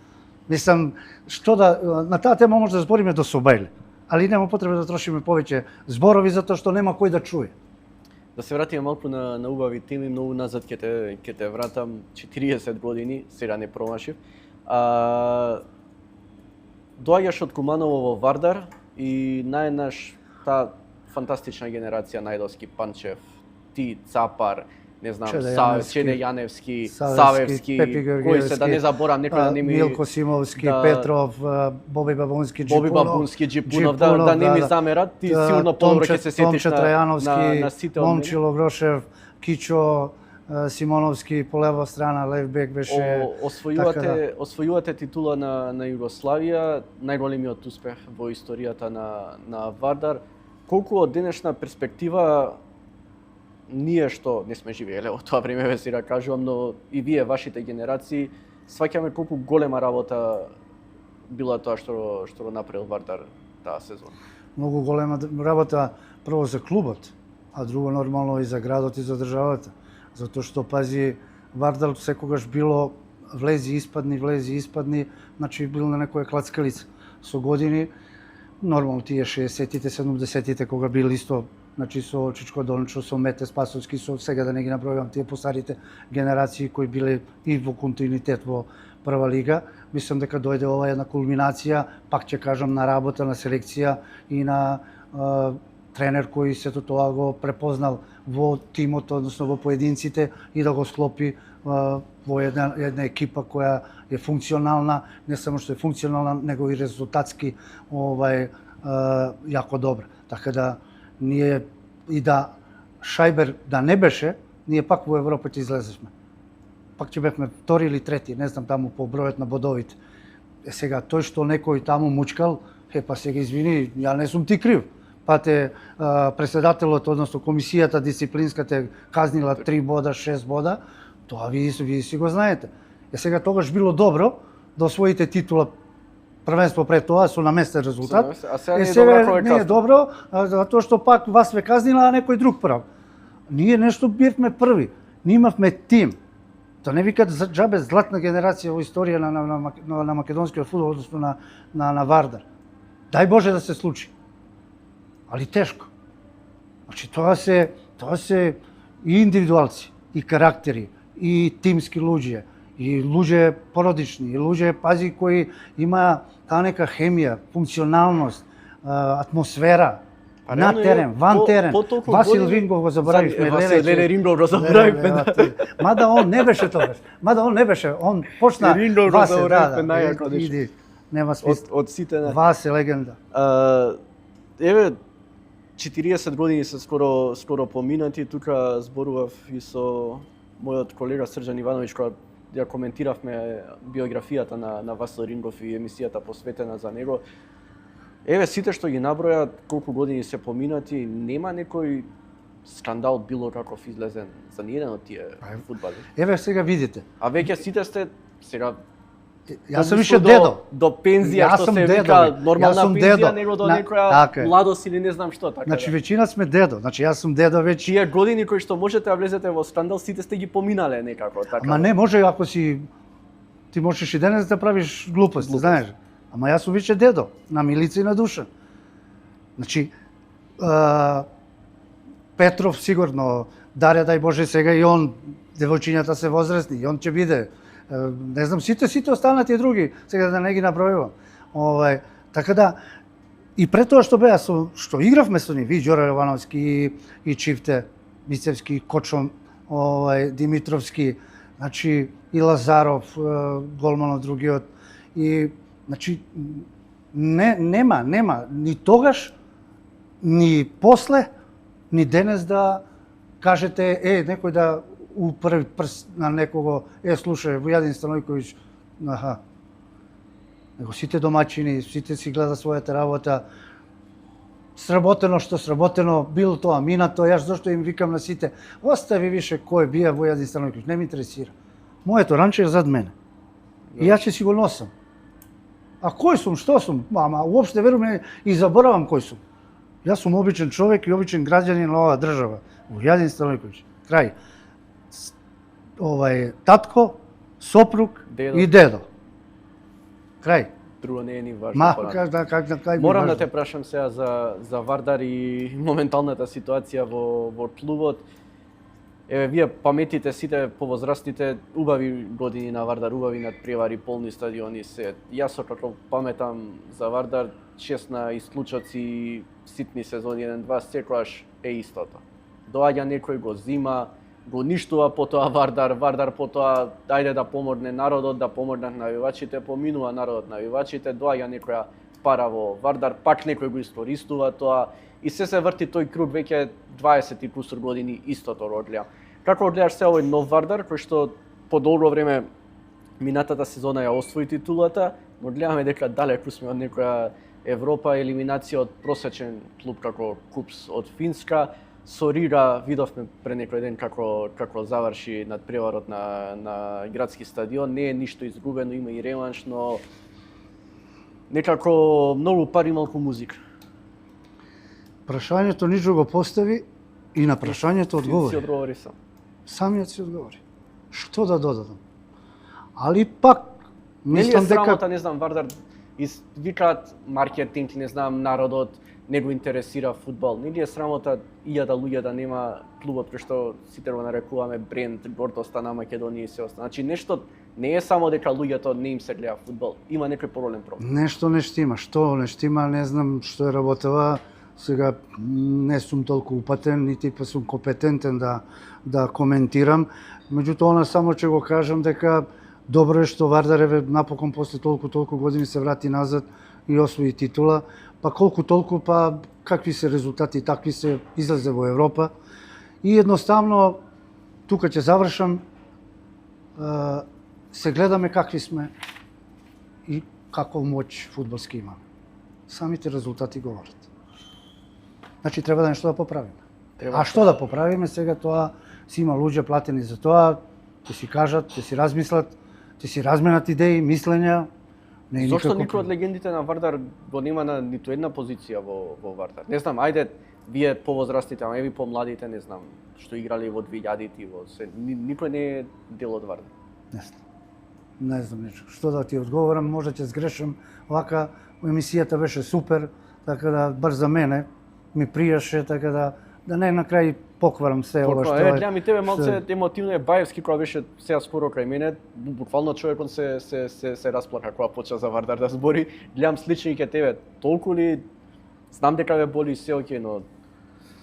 Мислам што на таа тема може да збориме до собајле. Али нема потреба да трошиме повеќе зборови затоа што нема кој да чуе. Да се вратиме малку на убави теми, многу назад ќе те вратам 40 години, сега не промашив. Доаѓаш од Куманово во Вардар и наеднаш таа фантастична генерација најдовски Панчев, ти, Цапар, не знам, Чеде Јаневски, Савевски, кои се да не заборам, некој да не ми... Милко Симовски, Петров, Боби Бабунски, Джипунов, да не ми замерат, ти сигурно подобро ќе се сетиш на сите од мене. Момчило Грошев, Кичо, Симоновски, по лева страна, лев бек беше... Освојувате титула на Југославија, најголемиот успех во историјата на Вардар. Колку од денешна перспектива ние што не сме живееле во тоа време, си да кажувам, но и вие, вашите генерации, сваќаме колку голема работа била тоа што го направил Вардар таа сезона. Многу голема работа прво за клубот, а друго нормално и за градот и за државата. Затоа што, пази, Вардар секогаш било влези, испадни, значи бил на некоја клацкалица. Со години, нормално тие 60-тите, 70-тите, кога бил исто, значи со Чичко Дончо, со Мете Спасовски, со сега да не ги набројувам тие постарите генерации кои биле и во континуитет во прва лига, мислам дека дојде ова една кулминација, пак ќе кажам, на работа, на селекција и на тренер кој сето тоа го препознал во тимот, односно во поединците и да го склопи во една екипа која е функционална, не само што е функционална, него и резултатски јако добра. Така да ние и да Шајбер да не беше, ние пак во Европа ќе излезешме. Пак ќе бевме втори или трети, не знам таму по бројот на бодовите. Сега тој што некој таму мучкал, па сега извини, ја не сум ти крив. Па те председателот, односно комисијата дисциплинска те казнила 3 бода, 6 бода, тоа вие си го знаете. Сега тогаш било добро да освоите титула првенство пред тоа со наместен резултат. А сега не е добро, затоа што пак вас ве казнила, а некој друг прав. Ние нешто бевме први. Ние имавме тим. Тоа не викат за џабе златна генерација во историја на македонскиот фудбал, односно на Вардар. Дај Боже да се случи. Али тешко. Значи тоа се и индивидуалци, и карактери, и тимски луѓе, и луѓе породични, и луѓе пази кои има таа нека хемија, функционалност, атмосфера, на терен, ван терен. Васил Рингов го заборавивме. Васил Рингов го заборавивме. Мада он не беше тогаш. Он почна Васил, иди, нема смисла. Од сите на Васил легенда. Еве 40 години се скоро поминати, тука зборував и со мојот колега Срđan Ивановиќ кога ја коментиравме биографијата на Васил Рингов и емисијата посветена за него. Еве сите што ги наброја, колку години се поминати, нема некој скандал било каков излезен за ниеден од тие фудбали. Еве сега видите. А веќе сите сте сега Јас сум више дедо. До пензија, што се вика нормална пензија, него до некоја младост или не знам што, така. Значи веќина сме дедо. Значи јас сум дедо веќе. Тие години кои што можете да влезете во скандал, сите сте ги поминале некако, така. Ама не може ако ти можеш и денес да правиш глупости, знаеш. Ама јас сум више дедо, на ми лице и на душа. Значи Петров сигурно, Дарја дај Боже сега и он, девојчињата се возрастни, и он ќе биде. Не знам, сите останати други, сега да не ги набројувам. Така да, и пред тоа што беа, што игравме со нив, и Ѓоре Јовановски, и Чифте, Мицевски, и Кочон, Димитровски, значи, и Лазаров, голманот другиот, и, значи, нема, ни тогаш, ни после, ни денес да кажете, некој да упрви прст на некого, слушај, Војадин Станојковиќ, него сите домаќини, сите си гледа својата работа, сработено што сработено, било тоа минато, јас зашто им викам на сите, остави више кој бија Војадин Станојковиќ, не ми интересира. Моето ранче е зад мене. И јас ќе си го носам. А кој сум, што сум? Ама уопште верувам и заборавам кој сум. Јас сум обичен човек и обичен граѓанин на оваа држава. Војадин Станојковиќ. Крај. Татко, сопруг и дедо. Крај. Друго не е ни важно. Морам да те прашам сега за Вардар и моменталната ситуација во клубот. Еве, вие паметите сите повозрастните, убави години на Вардар, убави надпревари, полни стадиони се. Јас како паметам за Вардар, 6 на исклучоци, ситни сезони 1-2, секогаш е истото. Доаѓа некој, го зима, го ништува потоа Вардар потоа ајде да помогне народот, да помогнат навивачите, поминува народот навивачите, доаѓа некоја пара во Вардар, пак некој го искористува тоа и се врти тој круг веќе 20 и кусур години истото родлија. Како гледаш се овој нов Вардар кој што по долго време минатата сезона ја освои титулата, но гледаме дека далеку сме од некоја Европа, елиминација од просечен клуб како Купс од Финска. Со Рига видовме пред некој ден како заврши надпреварот на градски стадион. Не е ништо изгубено, има и реванш, но некако многу пари, малку музика. Прашањето Ниџо го постави и на прашањето одговори. Си одговори сам. Самиот си одговори. Што да додадам?Али пак мислам дека срамота, не знам, Вардар викаат маркетинг, не знам, народот не го интересира фудбал. Нели е срамота 1000 луѓе да нема клубот кој што сите го нарекуваме бренд, гордоста на Македонија и се остана. Значи нешто не е само дека луѓето не им се гледа фудбал, има некој поролен проблем. Нешто не штима, што не штима, не знам што е работела. Сега не сум толку упатен, нити па сум компетентен да коментирам. Меѓутоа, она само ќе го кажам дека добро е што Вардар напокон после толку години се врати назад и освои титула. Па колку толку, па какви се резултати, такви се излезе во Европа. И едноставно, тука ќе завршам, се гледаме какви сме и каков моќ фудбалски има. Самите резултати говорат. Значи треба да нешто да поправиме. А што да поправиме сега, тоа си има луѓе платени за тоа, ќе си кажат, ќе си размислат, ќе си разменат идеи, мислења. Зошто никој од легендите на Вардар го нема на ниту една позиција во Вардар? Не знам, ајде, вие повозрастите, ама еви помладите, не знам, што играли во 2000-ти, никој не е дел од Вардар. Не знам нешто. Што да ти одговорам, може ќе сгрешам. Вака емисијата беше супер, така да бар за мене ми пријаше, така да не на крај покварам се ова што е. Гледам и тебе малце емотивно е Баевски кога беше сега скоро крај мене, буквално човекот се расплака кога почна за Вардар да збори. Гледам слични ке тебе, толку ли знам дека ве боли се оке, но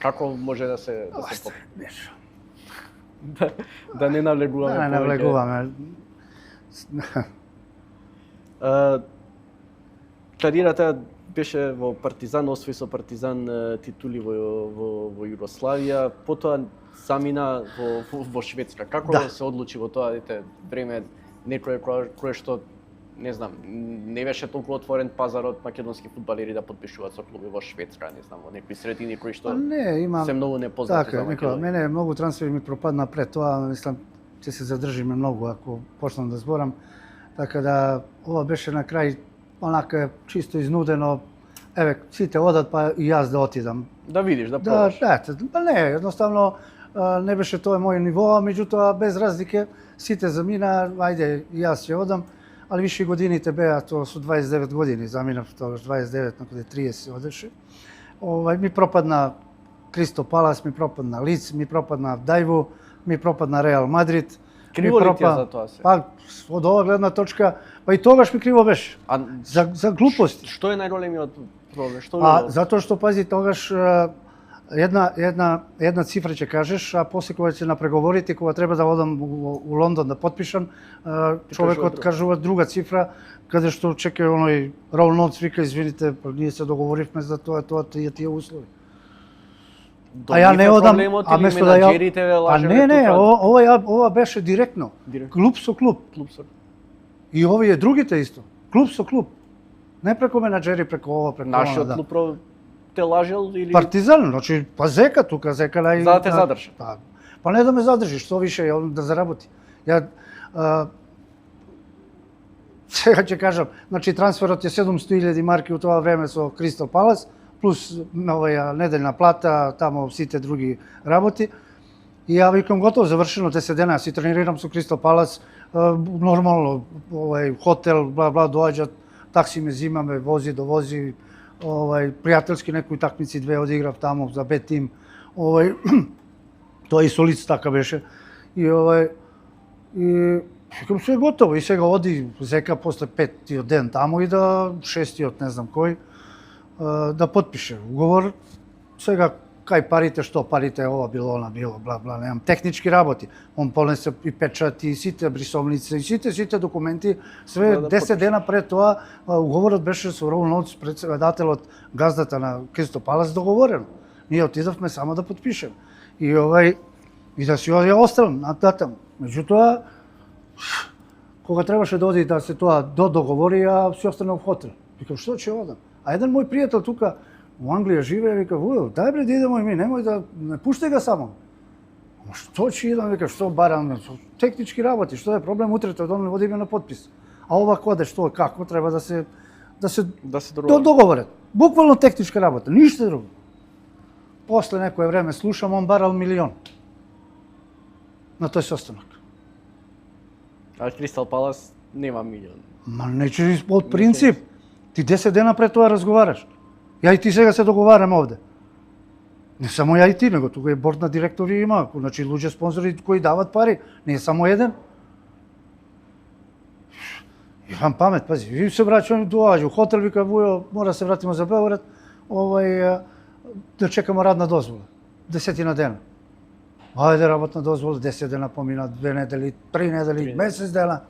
како може да се нешто. Да не навлегуваме. Да не навлегуваме. Кариерата беше во Партизан, освои со Партизан титули во Југославија, потоа замина во Шведска. Како се одлучи во тоа време некој кој што не знам, не беше толку отворен пазарот македонски фудбалери да подпишуваат со клуби во Шведска, не знам, во некои средини кои што се многу непознати за Македонија. Така, мене многу трансфери ми пропадна пред тоа, мислам ќе се задржиме многу ако почнам да зборам. Така да ова беше на крај онака чисто изнудено. Еве, сите одат, па и јас да отидам. Да видиш, да пробаш. Да, не, едноставно не беше тоа мој ниво, меѓутоа без разлика сите замина, ајде и јас ќе одам, али више годините беа тоа со 29 години, заминав тогаш 29, накаде 30 одеше. Ми пропадна Кристо Палас, ми пропадна Лиц, ми пропадна Дајву, ми пропадна Реал Мадрид. Криво ли ти е за тоа се? Па, од оваа гледна точка, па и тогаш ми криво беше. За глупости. Што е најголемиот проблем? Затоа што, пази, тогаш една цифра ќе кажеш, а после кога ќе на преговорите, кога треба да одам у Лондон да подпишам, човекот кажува друга цифра, каде што чека оној Роул Ноутс вика, извините, ние се договоривме за тоа тие услови. А ја не одам, а место да ја... Не, ова беше директно. Клуб со клуб. И овие другите исто. Клуб со клуб. Не преку менаџери, преку ова, преку ова. Нашиот клуб те лажел или... Партизан, значи, па Зека тука, Зека нај... За да те задржи. Па не да ме задржи, што више, да заработи. Ја... Сега ќе кажам, значи трансферот е 700.000 марки у тоа време со Кристал Палас, плюс оваа неделна плата, тамо сите други работи. И ја викам готово, завршено 10 дена, си тренирам со Кристал Палас, нормално, хотел, бла, доаѓат, такси ме зимаме, вози, довози, пријателски некои такмици две одиграв таму за Б тим. Тоа и со Лиц така беше. И викам се готово и сега оди Зека после 5-тиот ден таму и да 6-тиот не знам кој да подпише уговор. Сега кај парите, што парите, ова било, она било, бла, немам технички работи. Он понесе и печати, сите брисовници, сите документи, све 10 дена пред тоа уговорот беше со Роул Ноутс, председателот, газдата на Кристал Палас, договорено. Ние отидовме само да подпишем. И да си ја оставам нататам. Меѓутоа, кога требаше да оди да се тоа договори, ја си останав в хотел. Викам, што ќе одам? А еден мој пријател тука во Англија живее, вика, дај бре да идемо и ми, немој да не пуштај го само. Што ќе идам, вика, што барам, технички работи, што е проблем, утре тоа одиме на подпис. А ова коде што како треба да се договорат. Буквално техничка работа, ништо друго. После некое време слушам, он барал 1 милион на тој состанок. А Кристал Палас нема 1 милион. Ма не че од принцип. Ти 10 дена пред тоа разговараш. Ја и ти сега се договараме овде. Не само ја и ти, него тука е борд на директори има, значи луѓе спонзори кои дават пари, не е само еден. Имам памет, пази, ви се враќаме доаѓа у хотел, вика Вујо, мора се вратиме за Белград, да чекаме радна дозвола. 10 дена. Ајде работна дозвола, 10 дена помина, 2 недели, 3 недели, месец дена.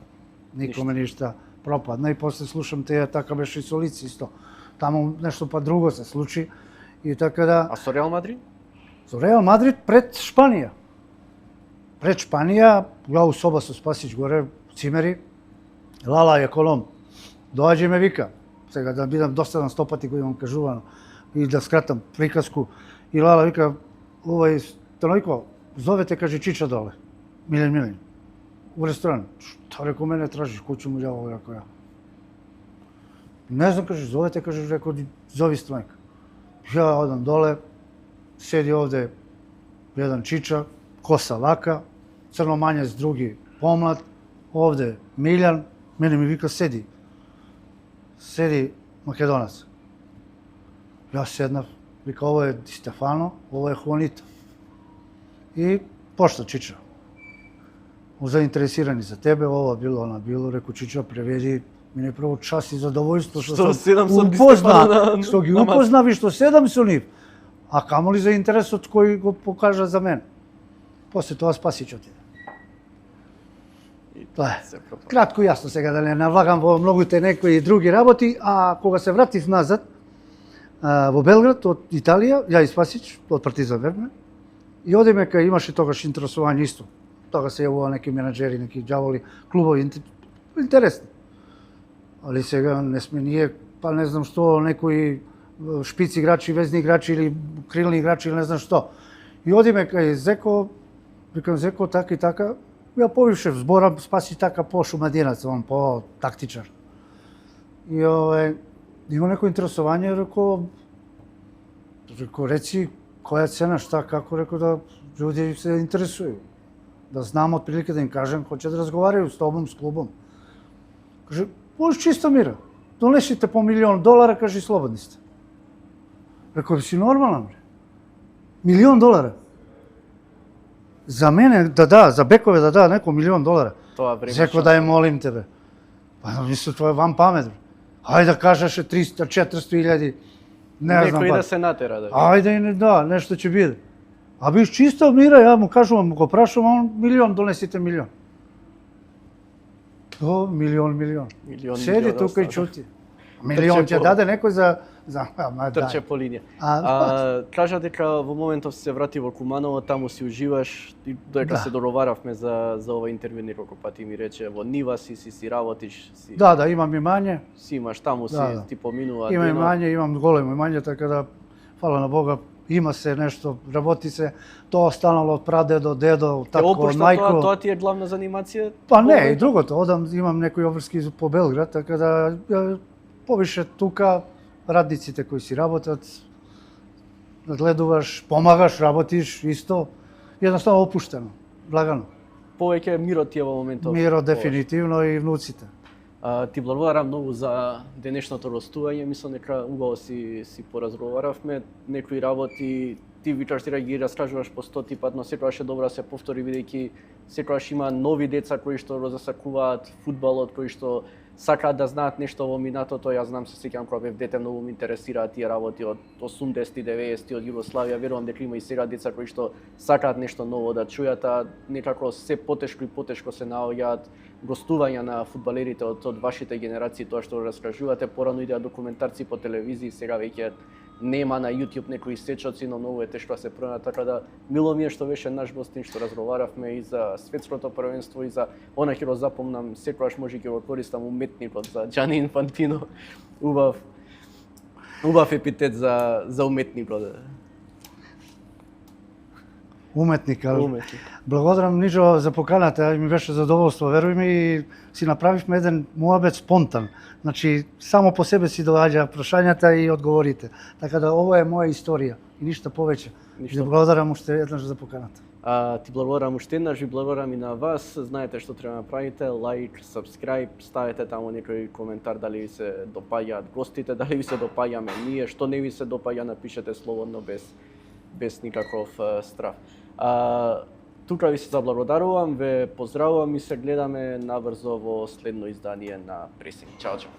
Никоме ништа пропадна и после слушам така беше и со лице исто. Таму нешто па друго се случи и така да. А со Реал Мадрид? Со Реал Мадрид пред Шпанија. Пред Шпанија, главу соба со Спасич горе, цимери, Лала е колом. Доаѓа и ме вика. Сега да бидам доставен 100 пати го имам кажувано и да скратам приказку. И Лала вика, Станојко, зовете, кажи Чича доле. Милен. У ресторан. Што реко мене тражиш, кој ќе му јава рако ја? Не знам, кажи, зовете, кажи, реко, зови Станојко. Ја одам доле, седи овде еден Чича, коса лака, црномањец други помлад, овде Милјан, мене ми вика седи. Седи македонец. Јас седнав, вика ово е Ди Стефано, ово е Хуанита. И пошта Чича. Заинтересирани за тебе, ова било, она било, реку Чича, преведи, мине прво час и задоволство што седам со Ди Стефано што ги упознав и што седам со нив. А камоли за интересот кој го покажа за мен. После тоа Спасич отиде. Тоа е. Кратко јасно сега да не навлагам во многуте некои други работи, а кога се вратив назад во Белград од Италија, ја и Спасич од Партизан бевме, и одиме кај имаше тогаш интересување исто. Тога се јавува неки менаџери, неки џаволи, клубови интересни. Али сега не сме ние, па не знам што, некои шпици играчи, везни играчи или крилни играчи или не знам што. И одиме кај Зеко, викам Зеко така и така, ја повише збора, Спаси така по-шумадинец, он по-тактичар. И има некој интересување, реко, реци која цена, шта, како, реко да луѓе се интересују. Да знам отприлike да им кажем, хоче да разговарају с тобом, с клубом. Каже, може чисто мира, донесите по $1,000,000, кажи слободни сте. Реко, си нормален, бре. $1,000,000. За мене да, за бекове да неко $1,000,000. Тоа време. Зеко дај молим тебе. Па мислам тоа е ван памет. Бре. Ајде да кажеше 300-400 илјади. Не знам некој па. да се натера да. Ајде и да, нешто ќе биде. А биш чисто мира, ја му кажувам, го прашувам, он $1,000,000, донесите $1,000,000. О, $1,000,000. Седи тука и чути. $1,000,000 ќе даде некој за трче по линија. Кажа дека во моментов се врати во Куманово, таму си уживаш, и додека се договаравме за ова интервју неколку пати ми рече во нива си работиш, си. Да, имам имање. Си имаш таму си ти поминува. Имам имање, имам големо имање, така да фала на Бога, има се нешто, работи се, тоа останало од прадедо, дедо, татко, мајко. Тоа ти е главна занимација? Па не, и другото, одам, имам некои обврски по Белград, така да повише тука радниците кои си работат, гледуваш, помагаш, работиш, исто, едноставно опуштено, благано. Повеќе мирот ти е во моментот. Мирот дефинитивно и внуците. Ти благодарам многу за денешното гостување, мислам дека убаво си поразговаравме, некои работи ти викаш ти ги раскажуваш по 100 пат, но секогаш е добро да се повтори бидејќи секогаш има нови деца кои што го засакуваат фудбалот, кои што сакаат да знаат нешто во минатото. Јас знам, се сеќавам кога бев дете, многу ме интересираат тие работи од 80-ти, 90-ти од Југославија. Верувам дека има и сега деца кои што сакаат нешто ново да чујат, а некако се потешко и потешко се наоѓаат гостувања на фудбалерите од вашите генерации, тоа што раскажувате. Порано идеа документарци по телевизија, сега веќе нема на YouTube некои сечоци, но многу е тешко да се пронајдат, така да мило ми е што беше наш гостин, што разговаравме и за светското првенство и за она ќе го запомнам, секогаш може ќе го користам уметникот за Џани Инфантино. Убав епитет за уметникот. Уметник. Благодарам Нижо за поканата, ми беше задоволство, веруј ми, и си направивме еден муабет спонтан. Значи, само по себе си доаѓа прашањата и одговорите. Така да ова е моја историја и ништо повеќе. Ви благодарам уште еднаш за поканата. Ти благодарам уште еднаш, ви благодарам и на вас. Знаете што треба да направите, лайк, сабскрајб, ставете таму некој коментар дали ви се допаѓаат гостите, дали ви се допаѓаме ние, што не ви се допаѓа, напишете слободно без никаков страв. Тука ви се заблагодарувам, ве поздравувам и се гледаме наврзо во следно издание на Пресинг. Чао, чао.